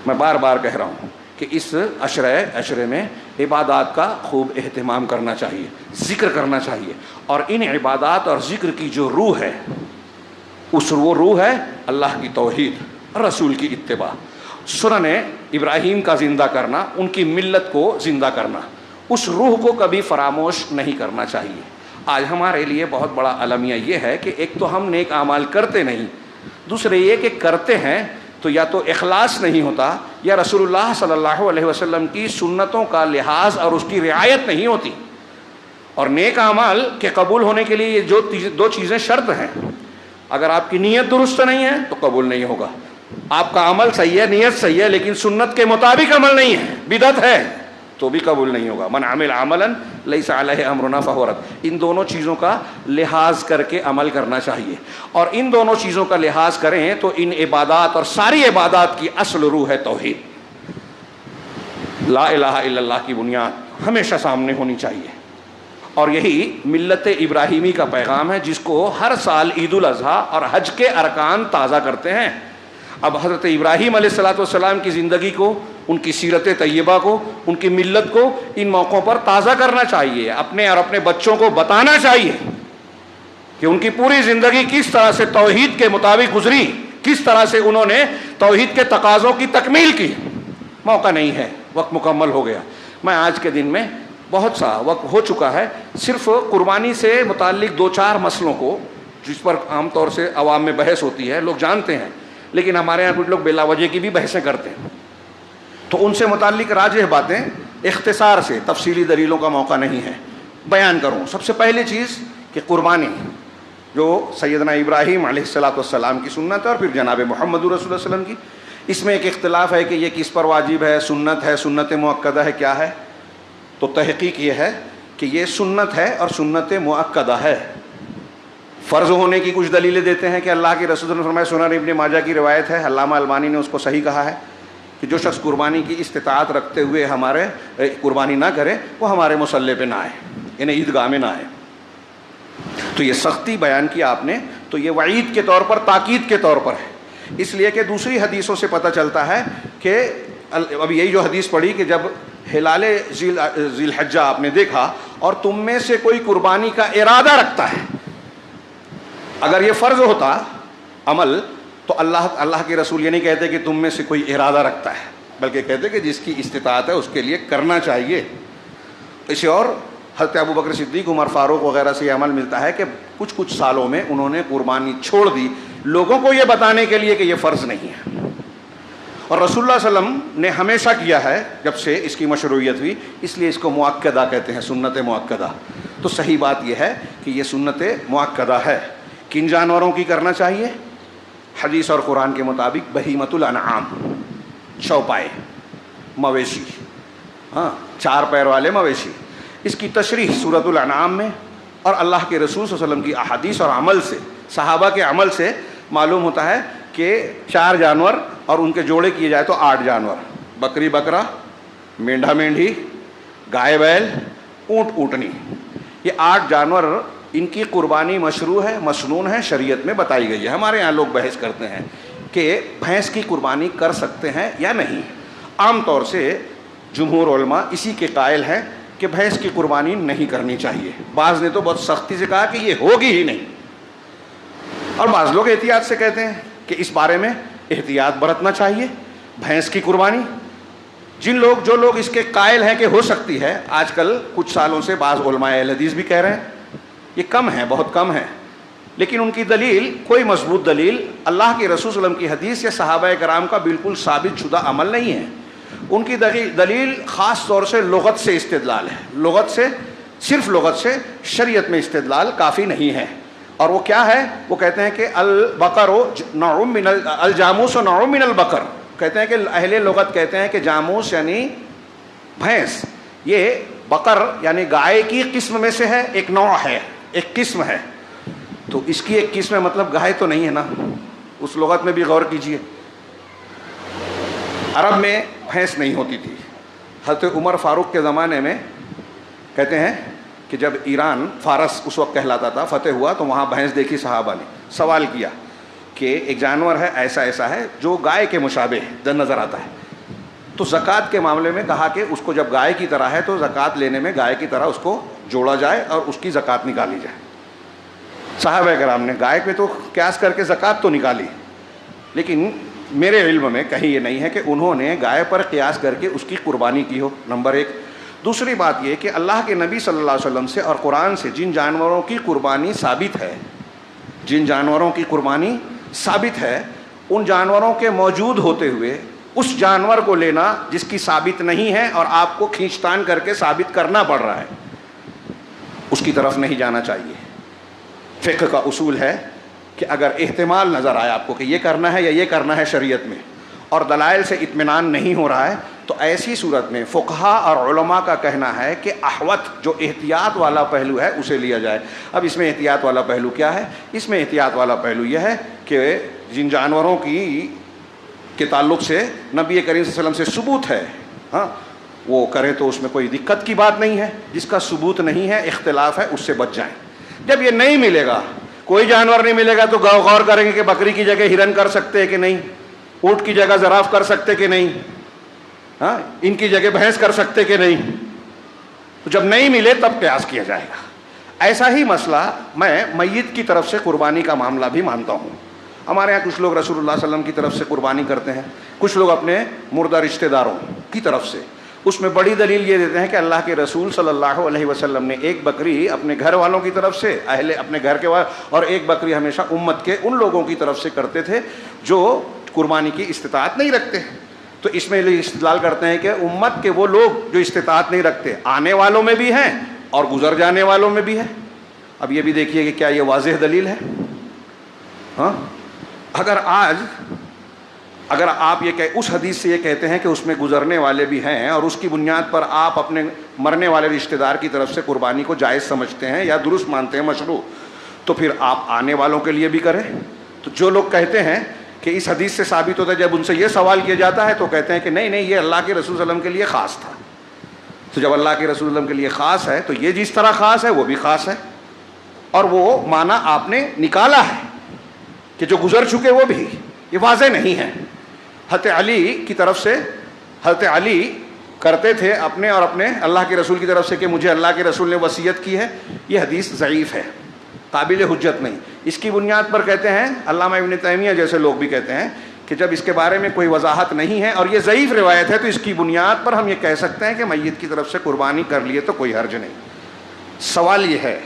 میں بار بار کہہ رہا ہوں کہ اس عشرے میں عبادات کا خوب اہتمام کرنا چاہیے، ذکر کرنا چاہیے. اور ان عبادات اور ذکر کی جو روح ہے، وہ روح ہے اللہ کی توحید، رسول کی اتباع، سنن ابراہیم کا زندہ کرنا، ان کی ملت کو زندہ کرنا. اس روح کو کبھی فراموش نہیں کرنا چاہیے. آج ہمارے لیے بہت بڑا المیہ یہ ہے کہ ایک تو ہم نیک اعمال کرتے نہیں، دوسرے یہ کہ کرتے ہیں تو یا تو اخلاص نہیں ہوتا یا رسول اللہ صلی اللہ علیہ وسلم کی سنتوں کا لحاظ اور اس کی رعایت نہیں ہوتی. اور نیک اعمال کے قبول ہونے کے لیے یہ جو دو چیزیں شرط ہیں. اگر آپ کی نیت درست نہیں ہے تو قبول نہیں ہوگا. آپ کا عمل صحیح ہے، نیت صحیح ہے، لیکن سنت کے مطابق عمل نہیں ہے، بدعت ہے، تو بھی قبول نہیں ہوگا. من عمل عملا لیس علیہ امرنا فہو رد. ان دونوں چیزوں کا لحاظ کر کے عمل کرنا چاہیے. اور ان دونوں چیزوں کا لحاظ کریں تو ان عبادات اور ساری عبادات کی اصل روح ہے توحید. لا الہ الا اللہ کی بنیاد ہمیشہ سامنے ہونی چاہیے. اور یہی ملت ابراہیمی کا پیغام ہے جس کو ہر سال عید الاضحیٰ اور حج کے ارکان تازہ کرتے ہیں. اب حضرت ابراہیم علیہ الصلوۃ والسلام کی زندگی کو، ان کی سیرت طیبہ کو، ان کی ملت کو ان موقعوں پر تازہ کرنا چاہیے. اپنے اور اپنے بچوں کو بتانا چاہیے کہ ان کی پوری زندگی کس طرح سے توحید کے مطابق گزری، کس طرح سے انہوں نے توحید کے تقاضوں کی تکمیل کی. موقع نہیں ہے، وقت مکمل ہو گیا. میں آج کے دن میں بہت سا وقت ہو چکا ہے، صرف قربانی سے متعلق 2-4 مسئلوں کو جس پر عام طور سے عوام میں بحث ہوتی ہے، لوگ جانتے ہیں، لیکن ہمارے یہاں کچھ لوگ بلا وجہ کی بھی بحثیں کرتے ہیں. تو ان سے متعلق راجح باتیں اختصار سے، تفصیلی دلیلوں کا موقع نہیں ہے، بیان کروں. سب سے پہلی چیز کہ قربانی جو سیدنا ابراہیم علیہ الصلوۃ والسلام کی سنت ہے اور پھر جناب محمد رسول اللہ صلی اللہ علیہ وسلم کی، اس میں ایک اختلاف ہے کہ یہ کس پر واجب ہے، سنت ہے، سنت مؤکدہ ہے، کیا ہے. تو تحقیق یہ ہے کہ یہ سنت ہے اور سنت مؤکدہ ہے. فرض ہونے کی کچھ دلیلیں دیتے ہیں کہ اللہ کے رسول نے فرمایا، سنن ابن ماجہ کی روایت ہے، علامہ البانی نے اس کو صحیح کہا ہے کہ جو شخص قربانی کی استطاعت رکھتے ہوئے ہمارے قربانی نہ کرے وہ ہمارے مصلی پہ نہ آئے، یعنی عیدگاہ میں نہ آئے. تو یہ سختی بیان کی آپ نے، تو یہ وعید کے طور پر، تاکید کے طور پر ہے. اس لیے کہ دوسری حدیثوں سے پتہ چلتا ہے کہ ابھی یہی جو حدیث پڑھی کہ جب ہلال ذی الحجہ آپ نے دیکھا اور تم میں سے کوئی قربانی کا ارادہ رکھتا ہے، اگر یہ فرض ہوتا عمل تو اللہ کے رسول یہ نہیں کہتے کہ تم میں سے کوئی ارادہ رکھتا ہے، بلکہ کہتے کہ جس کی استطاعت ہے اس کے لیے کرنا چاہیے. اسے اور حضرت ابو بکر صدیق، عمر فاروق وغیرہ سے یہ عمل ملتا ہے کہ کچھ سالوں میں انہوں نے قربانی چھوڑ دی لوگوں کو یہ بتانے کے لیے کہ یہ فرض نہیں ہے. اور رسول اللہ صلی اللہ علیہ وسلم نے ہمیشہ کیا ہے جب سے اس کی مشروعیت ہوئی، اس لیے اس کو مؤکدہ کہتے ہیں، سنت مؤکدہ. تو صحیح بات یہ ہے کہ یہ سنت مؤکدہ ہے. کن جانوروں کی کرنا چاہیے؟ حدیث اور قرآن کے مطابق بہیمۃ الانعام، چوپائے، مویشی، ہاں چار پیر والے مویشی. اس کی تشریح سورۃ الانعام میں اور اللہ کے رسول صلی اللہ علیہ وسلم کی احادیث اور عمل سے، صحابہ کے عمل سے معلوم ہوتا ہے کہ 4 جانور اور ان کے جوڑے کیے جائے تو 8 جانور، بکری بکرا، مینڈھا مینڈھی، گائے بیل، اونٹ اونٹنی، یہ 8 جانور ان کی قربانی مشروع ہے، مسنون ہے، شریعت میں بتائی گئی ہے. ہمارے یہاں لوگ بحث کرتے ہیں کہ بھینس کی قربانی کر سکتے ہیں یا نہیں. عام طور سے جمہور علماء اسی کے قائل ہیں کہ بھینس کی قربانی نہیں کرنی چاہیے. بعض نے تو بہت سختی سے کہا کہ یہ ہوگی ہی نہیں، اور بعض لوگ احتیاط سے کہتے ہیں کہ اس بارے میں احتیاط برتنا چاہیے. بھینس کی قربانی جو لوگ اس کے قائل ہیں کہ ہو سکتی ہے، آج کل کچھ سالوں سے بعض علماء اہل حدیث بھی کہہ رہے ہیں یہ کم ہے، بہت کم ہے، لیکن ان کی دلیل کوئی مضبوط دلیل اللہ کے رسول صلی اللہ علیہ وسلم کی حدیث یا صحابہ کرام کا بالکل ثابت شدہ عمل نہیں ہے. ان کی دلیل خاص طور سے لغت سے استدلال ہے، لغت سے، صرف لغت سے، شریعت میں استدلال کافی نہیں ہے. اور وہ کیا ہے؟ وہ کہتے ہیں کہ البقر نوع من الجاموس و نوع من البقر، کہتے ہیں کہ اہل لغت کہتے ہیں کہ جاموس یعنی بھینس، یہ بقر یعنی گائے کی قسم میں سے ہے، ایک نوع ہے، ایک قسم ہے. تو اس کی ایک قسم ہے، مطلب گائے تو نہیں ہے نا، اس لغت میں بھی غور کیجئے. عرب میں بھینس نہیں ہوتی تھی. حضرت عمر فاروق کے زمانے میں کہتے ہیں کہ جب ایران، فارس اس وقت کہلاتا تھا، فتح ہوا تو وہاں بھینس دیکھی، صحابہ نے سوال کیا کہ ایک جانور ہے ایسا ایسا ہے جو گائے کے مشابہ ہے، نظر آتا ہے. تو زکوٰۃ کے معاملے میں کہا کہ اس کو جب گائے کی طرح ہے تو زکوٰۃ لینے میں گائے کی طرح اس کو جوڑا جائے اور اس کی زکوٰۃ نکالی جائے. صحابہ کرام نے گائے پہ تو قیاس کر کے زکوٰۃ تو نکالی، لیکن میرے علم میں کہیں یہ نہیں ہے کہ انہوں نے گائے پر قیاس کر کے اس کی قربانی کی ہو، نمبر 1. دوسری بات یہ کہ اللہ کے نبی صلی اللہ علیہ وسلم سے اور قرآن سے جن جانوروں کی قربانی ثابت ہے، جن جانوروں کی قربانی ثابت ہے، ان جانوروں کے موجود ہوتے ہوئے اس جانور کو لینا جس کی ثابت نہیں ہے اور آپ کو کھینچتان کر کے ثابت کرنا پڑ رہا ہے، اس کی طرف نہیں جانا چاہیے. فقہ کا اصول ہے کہ اگر احتمال نظر آئے آپ کو کہ یہ کرنا ہے یا یہ کرنا ہے شریعت میں، اور دلائل سے اطمینان نہیں ہو رہا ہے، تو ایسی صورت میں فقہا اور علماء کا کہنا ہے کہ احوط جو احتیاط والا پہلو ہے اسے لیا جائے. اب اس میں احتیاط والا پہلو کیا ہے؟ اس میں احتیاط والا پہلو یہ ہے کہ جن جانوروں کے تعلق سے نبی کریم صلی اللہ علیہ وسلم سے ثبوت ہے، ہاں وہ کریں تو اس میں کوئی دقت کی بات نہیں ہے. جس کا ثبوت نہیں ہے، اختلاف ہے، اس سے بچ جائیں. جب یہ نہیں ملے گا، کوئی جانور نہیں ملے گا، تو غور کریں گے کہ بکری کی جگہ ہرن کر سکتے ہیں کہ نہیں، اونٹ کی جگہ زراف کر سکتے کہ نہیں، ہاں ان کی جگہ بھینس کر سکتے کہ نہیں. تو جب نہیں ملے تب قیاس کیا جائے گا. ایسا ہی مسئلہ میں میت کی طرف سے قربانی کا معاملہ بھی مانتا ہوں. ہمارے یہاں کچھ لوگ رسول اللہ صلی اللہ علیہ وسلم کی طرف سے قربانی کرتے ہیں، کچھ لوگ اپنے مردہ رشتہ داروں کی طرف سے. اس میں بڑی دلیل یہ دیتے ہیں کہ اللہ کے رسول صلی اللہ علیہ وسلم نے ایک بکری اپنے گھر والوں کی طرف سے، اپنے گھر کے اور ایک بکری ہمیشہ امت کے ان لوگوں کی طرف سے کرتے تھے جو قربانی کی استطاعت نہیں رکھتے. تو اس میں استدلال کرتے ہیں کہ امت کے وہ لوگ جو استطاعت نہیں رکھتے، آنے والوں میں بھی ہیں اور گزر جانے والوں میں بھی ہے. اب یہ بھی دیکھیے کہ کیا یہ واضح دلیل ہے؟ ہاں اگر آپ اس حدیث سے یہ کہتے ہیں کہ اس میں گزرنے والے بھی ہیں اور اس کی بنیاد پر آپ اپنے مرنے والے رشتہ دار کی طرف سے قربانی کو جائز سمجھتے ہیں یا درست مانتے ہیں، مشروع، تو پھر آپ آنے والوں کے لیے بھی کریں. تو جو لوگ کہتے ہیں کہ اس حدیث سے ثابت ہوتا ہے، جب ان سے یہ سوال کیا جاتا ہے تو کہتے ہیں کہ نہیں یہ اللہ کے رسول صلی اللہ علیہ وسلم کے لیے خاص تھا. تو جب اللہ کے رسول صلی اللہ علیہ وسلم کے لیے خاص ہے تو یہ جس طرح خاص ہے وہ بھی خاص ہے، اور وہ معنی آپ نے نکالا ہے کہ جو گزر چکے وہ بھی، یہ واضح نہیں ہے. حضرت علی کی طرف سے حضرت علی کرتے تھے اپنے اور اپنے اللہ کے رسول کی طرف سے کہ مجھے اللہ کے رسول نے وصیت کی ہے، یہ حدیث ضعیف ہے، قابل حجت نہیں. اس کی بنیاد پر کہتے ہیں علامہ ابن تیمیہ جیسے لوگ بھی کہتے ہیں کہ جب اس کے بارے میں کوئی وضاحت نہیں ہے اور یہ ضعیف روایت ہے تو اس کی بنیاد پر ہم یہ کہہ سکتے ہیں کہ میت کی طرف سے قربانی کر لیے تو کوئی حرج نہیں. سوال یہ ہے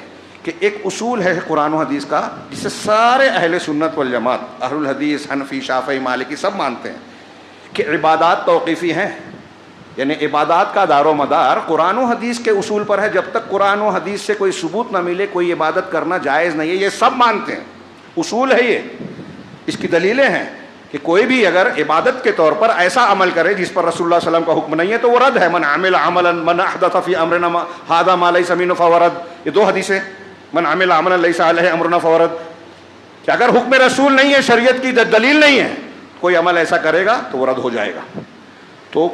کہ ایک اصول ہے قرآن و حدیث کا جسے سارے اہل سنت والجماعت، اہل الحدیث، حنفی، شافعی، مالکی سب مانتے ہیں کہ عبادات توقیفی ہیں، یعنی عبادات کا دار و مدار قرآن و حدیث کے اصول پر ہے. جب تک قرآن و حدیث سے کوئی ثبوت نہ ملے کوئی عبادت کرنا جائز نہیں ہے. یہ سب مانتے ہیں، اصول ہے یہ. اس کی دلیلیں ہیں کہ کوئی بھی اگر عبادت کے طور پر ایسا عمل کرے جس پر رسول اللہ صلی اللہ علیہ وسلم کا حکم نہیں ہے تو وہ رد ہے. من عمل عملا من احدث فی امرنا ھذا ما لیس منہ فہو رد. یہ دو حدیثیں، من عمل عملا لیس علیہ امرنا فہو رد، کہ اگر حکم رسول نہیں ہے، شریعت کی دلیل نہیں ہے، کوئی عمل ایسا کرے گا تو وہ رد ہو جائے گا. تو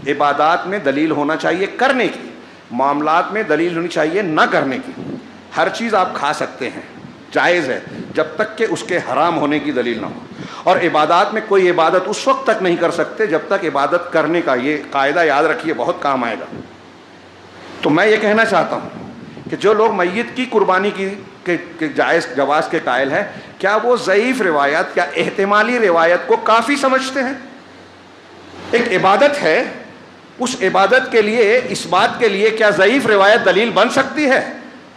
عبادات میں دلیل ہونا چاہیے کرنے کی، معاملات میں دلیل ہونی چاہیے نہ کرنے کی. ہر چیز آپ کھا سکتے ہیں، جائز ہے، جب تک کہ اس کے حرام ہونے کی دلیل نہ ہو. اور عبادات میں کوئی عبادت اس وقت تک نہیں کر سکتے جب تک عبادت کرنے کا، یہ قاعدہ یاد رکھیے بہت کام آئے گا. تو میں یہ کہنا چاہتا ہوں کہ جو لوگ میت کی قربانی کی کے جائز جواز کے قائل ہیں، کیا وہ ضعیف روایت یا احتمالی روایت کو کافی سمجھتے ہیں؟ ایک عبادت ہے، اس عبادت کے لیے، اس بات کے لیے کیا ضعیف روایت دلیل بن سکتی ہے؟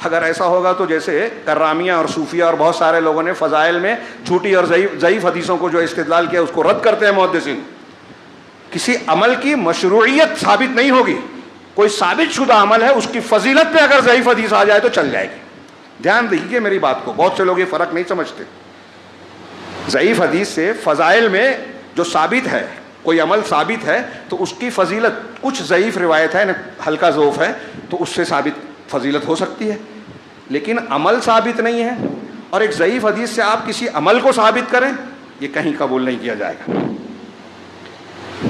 اگر ایسا ہوگا تو جیسے کرامیہ اور صوفیہ اور بہت سارے لوگوں نے فضائل میں جھوٹی اور ضعیف حدیثوں کو جو استدلال کیا اس کو رد کرتے ہیں محدثین. کسی عمل کی مشروعیت ثابت نہیں ہوگی، کوئی ثابت شدہ عمل ہے، اس کی فضیلت پہ اگر ضعیف حدیث آ جائے تو چل جائے گی. دھیان دیجیے میری بات کو، بہت سے لوگ یہ فرق نہیں سمجھتے. ضعیف حدیث سے فضائل میں جو ثابت ہے، کوئی عمل ثابت ہے تو اس کی فضیلت، کچھ ضعیف روایت ہے، ہلکا ضعف ہے تو اس سے ثابت فضیلت ہو سکتی ہے، لیکن عمل ثابت نہیں ہے. اور ایک ضعیف حدیث سے آپ کسی عمل کو ثابت کریں، یہ کہیں قبول نہیں کیا جائے گا.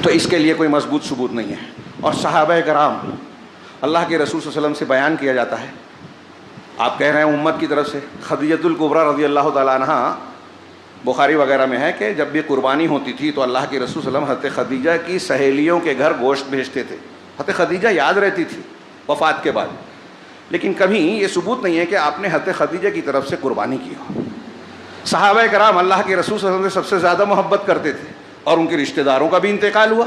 تو اس کے لیے کوئی مضبوط ثبوت نہیں ہے. اور صحابہ کرام، اللہ کے رسول صلی اللہ علیہ وسلم سے بیان کیا جاتا ہے، آپ کہہ رہے ہیں امت کی طرف سے. خدیجہ الکبریٰ رضی اللہ تعالیٰ عنہ، بخاری وغیرہ میں ہے کہ جب بھی قربانی ہوتی تھی تو اللہ کے رسول صلی اللہ علیہ وسلم حضرت خدیجہ کی سہیلیوں کے گھر گوشت بھیجتے تھے. حضرت خدیجہ یاد رہتی تھی وفات کے بعد، لیکن کبھی یہ ثبوت نہیں ہے کہ آپ نے حضرت خدیجہ کی طرف سے قربانی کی ہو. صحابہ کرام اللہ کے رسول صلی اللہ علیہ وسلم سے سب سے زیادہ محبت کرتے تھے اور ان کے رشتہ داروں کا بھی انتقال ہوا،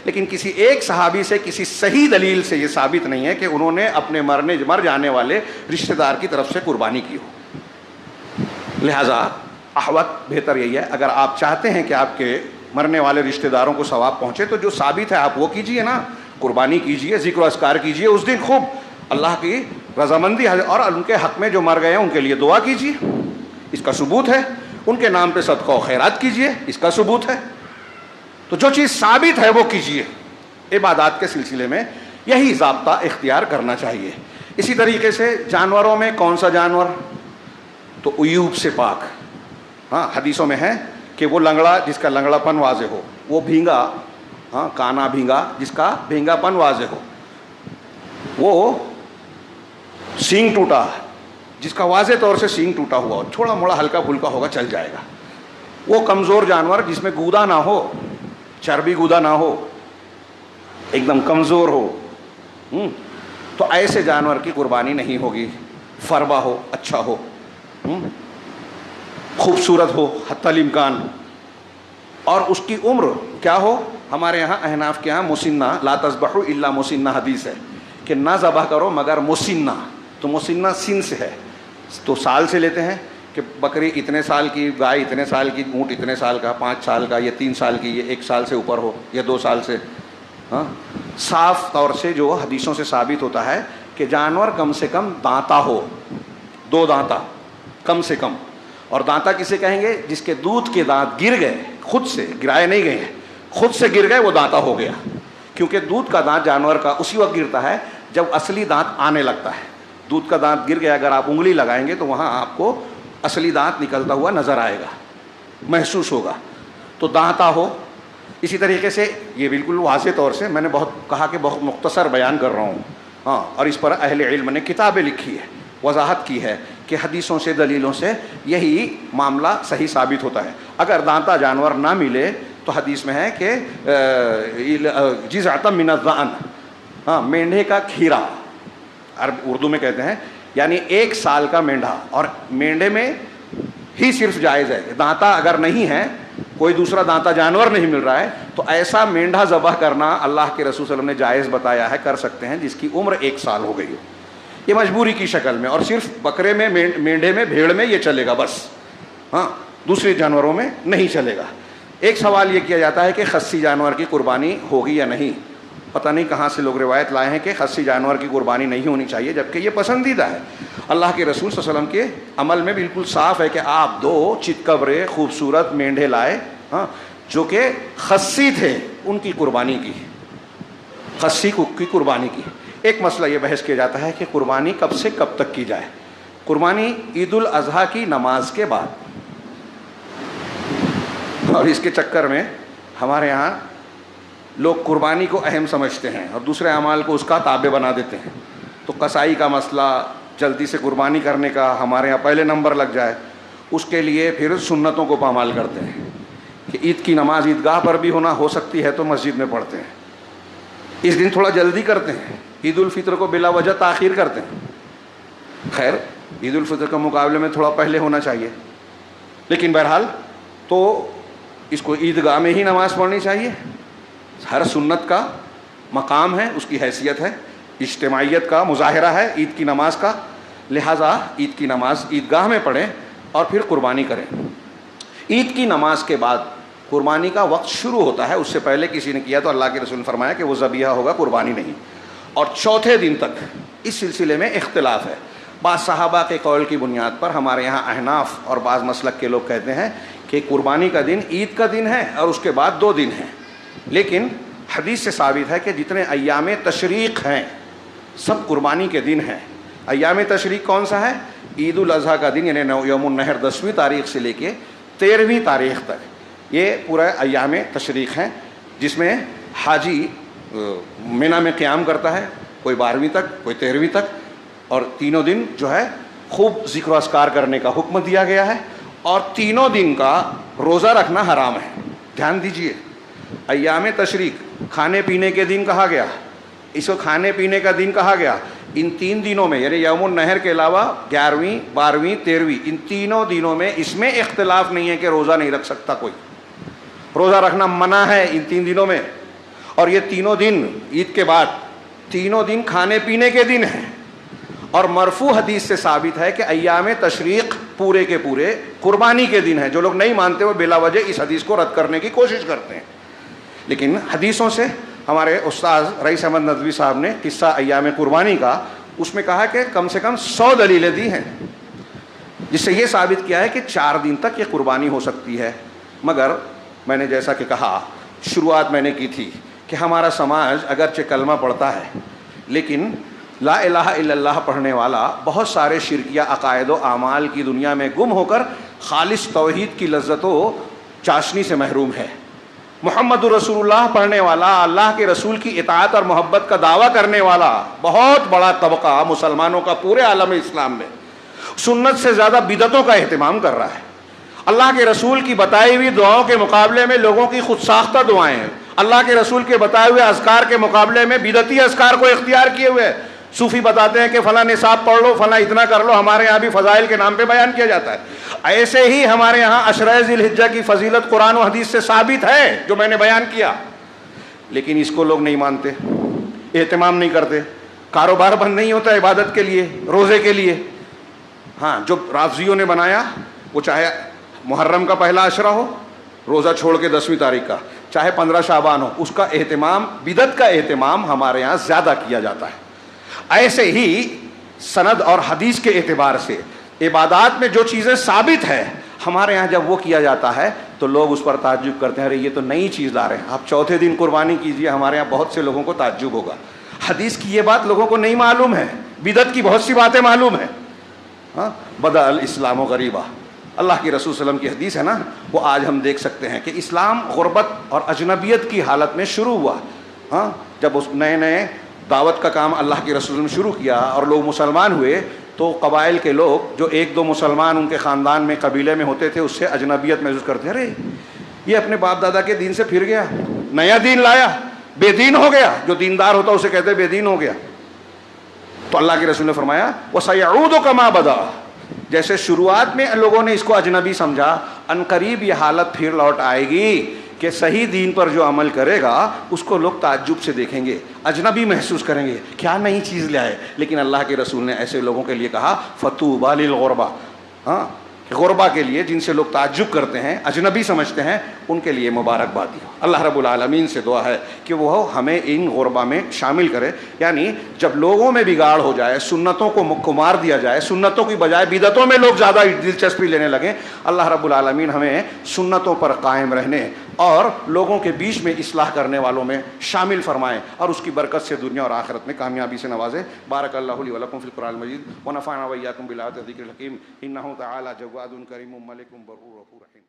لیکن کسی ایک صحابی سے کسی صحیح دلیل سے یہ ثابت نہیں ہے کہ انہوں نے اپنے مر جانے والے رشتہ دار کی طرف سے قربانی کی ہو. لہذا احوط بہتر یہی ہے، اگر آپ چاہتے ہیں کہ آپ کے مرنے والے رشتہ داروں کو ثواب پہنچے تو جو ثابت ہے آپ وہ کیجئے نا، قربانی کیجئے، ذکر و اذکار کیجئے اس دن، خوب اللہ کی رضامندی، اور ان کے حق میں جو مر گئے ہیں ان کے لیے دعا کیجئے، اس کا ثبوت ہے. ان کے نام پہ صدقہ و خیرات کیجئے، اس کا ثبوت ہے. تو جو چیز ثابت ہے وہ کیجئے. عبادات کے سلسلے میں یہی ضابطہ اختیار کرنا چاہیے. اسی طریقے سے جانوروں میں کون سا جانور؟ تو عیوب سے پاک. ہاں حدیثوں میں ہے کہ وہ لنگڑا جس کا لنگڑا پن واضح ہو، وہ بھینگا، ہاں کانا بھینگا جس کا بھینگا پن واضح ہو، وہ سینگ ٹوٹا جس کا واضح طور سے سینگ ٹوٹا ہوا ہو، تھوڑا موڑا ہلکا پھلکا ہوگا چل جائے گا. وہ کمزور جانور جس میں گودا نہ ہو، چربی گودا نہ ہو، ایک دم کمزور ہو، تو ایسے جانور کی قربانی نہیں ہوگی. فربا ہو، اچھا ہو، خوبصورت ہو حتی الامکان، اور اس کی عمر کیا ہو. ہمارے یہاں احناف کے یہاں مسنہ، لا تذبحوا الا مسنہ حدیث ہے کہ نہ ذبح کرو مگر مسنہ. تو مسنہ سن سے ہے تو سال سے لیتے ہیں کہ بکری اتنے سال کی، گائے اتنے سال کی، اونٹ اتنے سال کا، 5 سال کا، یہ 3 سال کی، یہ 1 سال سے اوپر ہو، یہ 2 سال سے. ہاں صاف طور سے جو حدیثوں سے ثابت ہوتا ہے کہ جانور کم سے کم دانتا ہو، 2 دانتا کم سے کم. اور دانتا کسے کہیں گے؟ جس کے دودھ کے دانت گر گئے، خود سے گرائے نہیں گئے ہیں، خود سے گر گئے وہ دانتا ہو گیا. کیونکہ دودھ کا دانت جانور کا اسی وقت گرتا ہے جب اصلی دانت آنے لگتا ہے. دودھ کا دانت گر گیا، اگر آپ انگلی لگائیں گے تو وہاں آپ کو اصلی دانت نکلتا ہوا نظر آئے گا، محسوس ہوگا. تو دانتا ہو. اسی طریقے سے یہ بالکل واضح طور سے میں نے کہا کہ بہت مختصر بیان کر رہا ہوں. ہاں اور اس پر اہل علم نے کتابیں لکھی ہے، وضاحت کی ہے کہ حدیثوں سے، دلیلوں سے یہی معاملہ صحیح ثابت ہوتا ہے. اگر دانتا جانور نہ ملے تو حدیث میں ہے کہ جزعۃ من الظأن، ہاں مینڈھے کا کھیرا اردو میں کہتے ہیں، یعنی 1 سال کا مینڈھا. اور مینڈھے میں ہی صرف جائز ہے، دانتا اگر نہیں ہے، کوئی دوسرا دانتا جانور نہیں مل رہا ہے، تو ایسا مینڈھا ذبح کرنا اللہ کے رسول صلی اللہ علیہ وسلم نے جائز بتایا ہے، کر سکتے ہیں جس کی عمر 1 سال ہو گئی ہو. یہ مجبوری کی شکل میں، اور صرف بکرے میں، مینڈھے میں، بھیڑ میں یہ چلے گا بس، ہاں دوسرے جانوروں میں نہیں چلے گا. ایک سوال یہ کیا جاتا ہے کہ خصی جانور کی قربانی ہوگی یا نہیں. پتہ نہیں کہاں سے لوگ روایت لائے ہیں کہ خصی جانور کی قربانی نہیں ہونی چاہیے، جبکہ یہ پسندیدہ ہے. اللہ کے رسول صلی اللہ علیہ وسلم کے عمل میں بالکل صاف ہے کہ آپ 2 چتکبرے خوبصورت مینڈھے لائے، ہاں جو کہ خصی تھے، ان کی قربانی کی، خصی کی قربانی کی. ایک مسئلہ یہ بحث کیا جاتا ہے کہ قربانی کب سے کب تک کی جائے. قربانی عید الاضحیٰ کی نماز کے بعد، اور اس کے چکر میں ہمارے یہاں لوگ قربانی کو اہم سمجھتے ہیں اور دوسرے اعمال کو اس کا تابع بنا دیتے ہیں. تو قصائی کا مسئلہ، جلدی سے قربانی کرنے کا ہمارے یہاں پہلے نمبر لگ جائے، اس کے لیے پھر سنتوں کو پامال کرتے ہیں کہ عید کی نماز عیدگاہ پر بھی ہونا ہو سکتی ہے تو مسجد میں پڑھتے ہیں. اس دن تھوڑا جلدی کرتے ہیں، عید الفطر کو بلا وجہ تاخیر کرتے ہیں. خیر عید الفطر کے مقابلے میں تھوڑا پہلے ہونا چاہیے، لیکن بہرحال تو اس کو عیدگاہ میں ہی نماز پڑھنی چاہیے. ہر سنت کا مقام ہے، اس کی حیثیت ہے، اجتماعیت کا مظاہرہ ہے عید کی نماز کا. لہٰذا عید کی نماز عیدگاہ میں پڑھیں اور پھر قربانی کریں. عید کی نماز کے بعد قربانی کا وقت شروع ہوتا ہے. اس سے پہلے کسی نے کیا تو اللہ کے رسول نے فرمایا کہ وہ ذبیحہ ہوگا، قربانی نہیں. اور چوتھے دن تک اس سلسلے میں اختلاف ہے. بعض صحابہ کے قول کی بنیاد پر ہمارے یہاں احناف اور بعض مسلک کے لوگ کہتے ہیں کہ قربانی کا دن عید کا دن ہے اور اس کے بعد 2 دن ہیں. لیکن حدیث سے ثابت ہے کہ جتنے ایام تشریق ہیں سب قربانی کے دن ہیں. ایام تشریق کون سا ہے؟ عید الاضحیٰ کا دن، یعنی یوم النحر 10ویں تاریخ سے لے کے 13ویں تاریخ تک، یہ پورا ایام تشریق ہیں، جس میں حاجی مینا میں قیام کرتا ہے، کوئی 12ویں تک، کوئی 13ویں تک. اور تینوں دن جو ہے خوب ذکر و اذکار کرنے کا حکم دیا گیا ہے. اور تینوں دن کا روزہ رکھنا حرام ہے. دھیان دیجئے، ایام تشریق کھانے پینے کے دن کہا گیا، اس کو کھانے پینے کا دن کہا گیا. ان 3 دنوں میں، یعنی یوم النحر کے علاوہ 11ویں، 12ویں، 13ویں، ان تینوں دنوں میں اس میں اختلاف نہیں ہے کہ روزہ نہیں رکھ سکتا کوئی. روزہ رکھنا منع ہے ان 3 دنوں میں. اور یہ تینوں دن عید کے بعد تینوں دن کھانے پینے کے دن ہیں. اور مرفوع حدیث سے ثابت ہے کہ ایام تشریق پورے کے پورے قربانی کے دن ہیں. جو لوگ نہیں مانتے وہ بلا وجہ اس حدیث کو رد کرنے کی کوشش کرتے ہیں. لیکن حدیثوں سے ہمارے استاذ رئیس احمد ندوی صاحب نے قصہ ایام قربانی کا، اس میں کہا کہ کم سے کم 100 دلیلیں دی ہیں، جس سے یہ ثابت کیا ہے کہ 4 دن تک یہ قربانی ہو سکتی ہے. مگر میں نے جیسا کہ کہا، شروعات میں نے کی تھی کہ ہمارا سماج اگرچہ کلمہ پڑھتا ہے لیکن لا الہ الا اللہ پڑھنے والا بہت سارے شرکیہ عقائد و اعمال کی دنیا میں گم ہو کر خالص توحید کی لذت و چاشنی سے محروم ہے. محمد رسول اللہ پڑھنے والا، اللہ کے رسول کی اطاعت اور محبت کا دعویٰ کرنے والا بہت بڑا طبقہ مسلمانوں کا پورے عالم اسلام میں سنت سے زیادہ بدعتوں کا اہتمام کر رہا ہے. اللہ کے رسول کی بتائی ہوئی دعاؤں کے مقابلے میں لوگوں کی خود ساختہ دعائیں ہیں. اللہ کے رسول کے بتائے ہوئے اذکار کے مقابلے میں بدعتی اذکار کو اختیار کیے ہوئے. صوفی بتاتے ہیں کہ فلاں نصاب پڑھ لو، فلاں اتنا کر لو. ہمارے یہاں بھی فضائل کے نام پہ بیان کیا جاتا ہے. ایسے ہی ہمارے یہاں عشرہ ذی الحجہ کی فضیلت قرآن و حدیث سے ثابت ہے جو میں نے بیان کیا، لیکن اس کو لوگ نہیں مانتے، اہتمام نہیں کرتے. کاروبار بند نہیں ہوتا عبادت کے لیے، روزے کے لیے. ہاں، جو رافضیوں نے بنایا وہ چاہے محرم کا پہلا عشرہ ہو، روزہ چھوڑ کے 10ویں تاریخ کا، چاہے 15 شعبان ہو، اس کا اہتمام، بدعت کا اہتمام ہمارے یہاں زیادہ کیا جاتا ہے. ایسے ہی سند اور حدیث کے اعتبار سے عبادات میں جو چیزیں ثابت ہے ہمارے یہاں جب وہ کیا جاتا ہے تو لوگ اس پر تعجب کرتے ہیں، ارے یہ تو نئی چیز لا رہے ہیں، آپ چوتھے دن قربانی کیجئے. ہمارے یہاں بہت سے لوگوں کو تعجب ہوگا، حدیث کی یہ بات لوگوں کو نہیں معلوم ہے، بدعت کی بہت سی باتیں معلوم ہیں. ہاں، بدأ الاسلام غریبا، اللہ کے رسول صلی اللہ علیہ وسلم کی حدیث ہے نا، وہ آج ہم دیکھ سکتے ہیں کہ اسلام غربت اور اجنبیت کی حالت میں شروع ہوا. ہاں، جب اس نئے دعوت کا کام اللہ کے رسول نے شروع کیا اور لوگ مسلمان ہوئے تو قبائل کے لوگ جو 1-2 مسلمان ان کے خاندان میں، قبیلے میں ہوتے تھے، اس سے اجنبیت محسوس کرتے ہیں. ارے یہ اپنے باپ دادا کے دین سے پھر گیا, نیا دین لایا, بے دین ہو گیا. جو دیندار ہوتا اسے کہتے بے دین ہو گیا. تو اللہ کے رسول نے فرمایا وَسَيَعُودُ كَمَا بَدَأَ, جیسے شروعات میں لوگوں نے اس کو اجنبی سمجھا, عنقریب یہ حالت پھر لوٹ آئے گی کہ صحیح دین پر جو عمل کرے گا اس کو لوگ تعجب سے دیکھیں گے, اجنبی محسوس کریں گے, کیا نئی چیز لے آئے. لیکن اللہ کے رسول نے ایسے لوگوں کے لیے کہا فَطُوبَىٰ لِلْغُرَبَىٰ, ہاں غربا کے لیے, جن سے لوگ تعجب کرتے ہیں, اجنبی سمجھتے ہیں, ان کے لیے مبارکبادی ہو. اللہ رب العالمین سے دعا ہے کہ وہ ہمیں ان غربا میں شامل کرے. یعنی جب لوگوں میں بگاڑ ہو جائے, سنتوں کو مار دیا جائے, سنتوں کی بجائے بدعتوں میں لوگ زیادہ دلچسپی لینے لگیں, اللہ رب العالمین ہمیں سنتوں پر قائم رہنے اور لوگوں کے بیچ میں اصلاح کرنے والوں میں شامل فرمائیں, اور اس کی برکت سے دنیا اور آخرت میں کامیابی سے نوازے. بارک اللہ لی ولکم فی القرآن المجید ونفعنا وإیاکم بالآیات والذکر الحکیم انہ تعالی جواد کریم ملک برور غفور رحیم.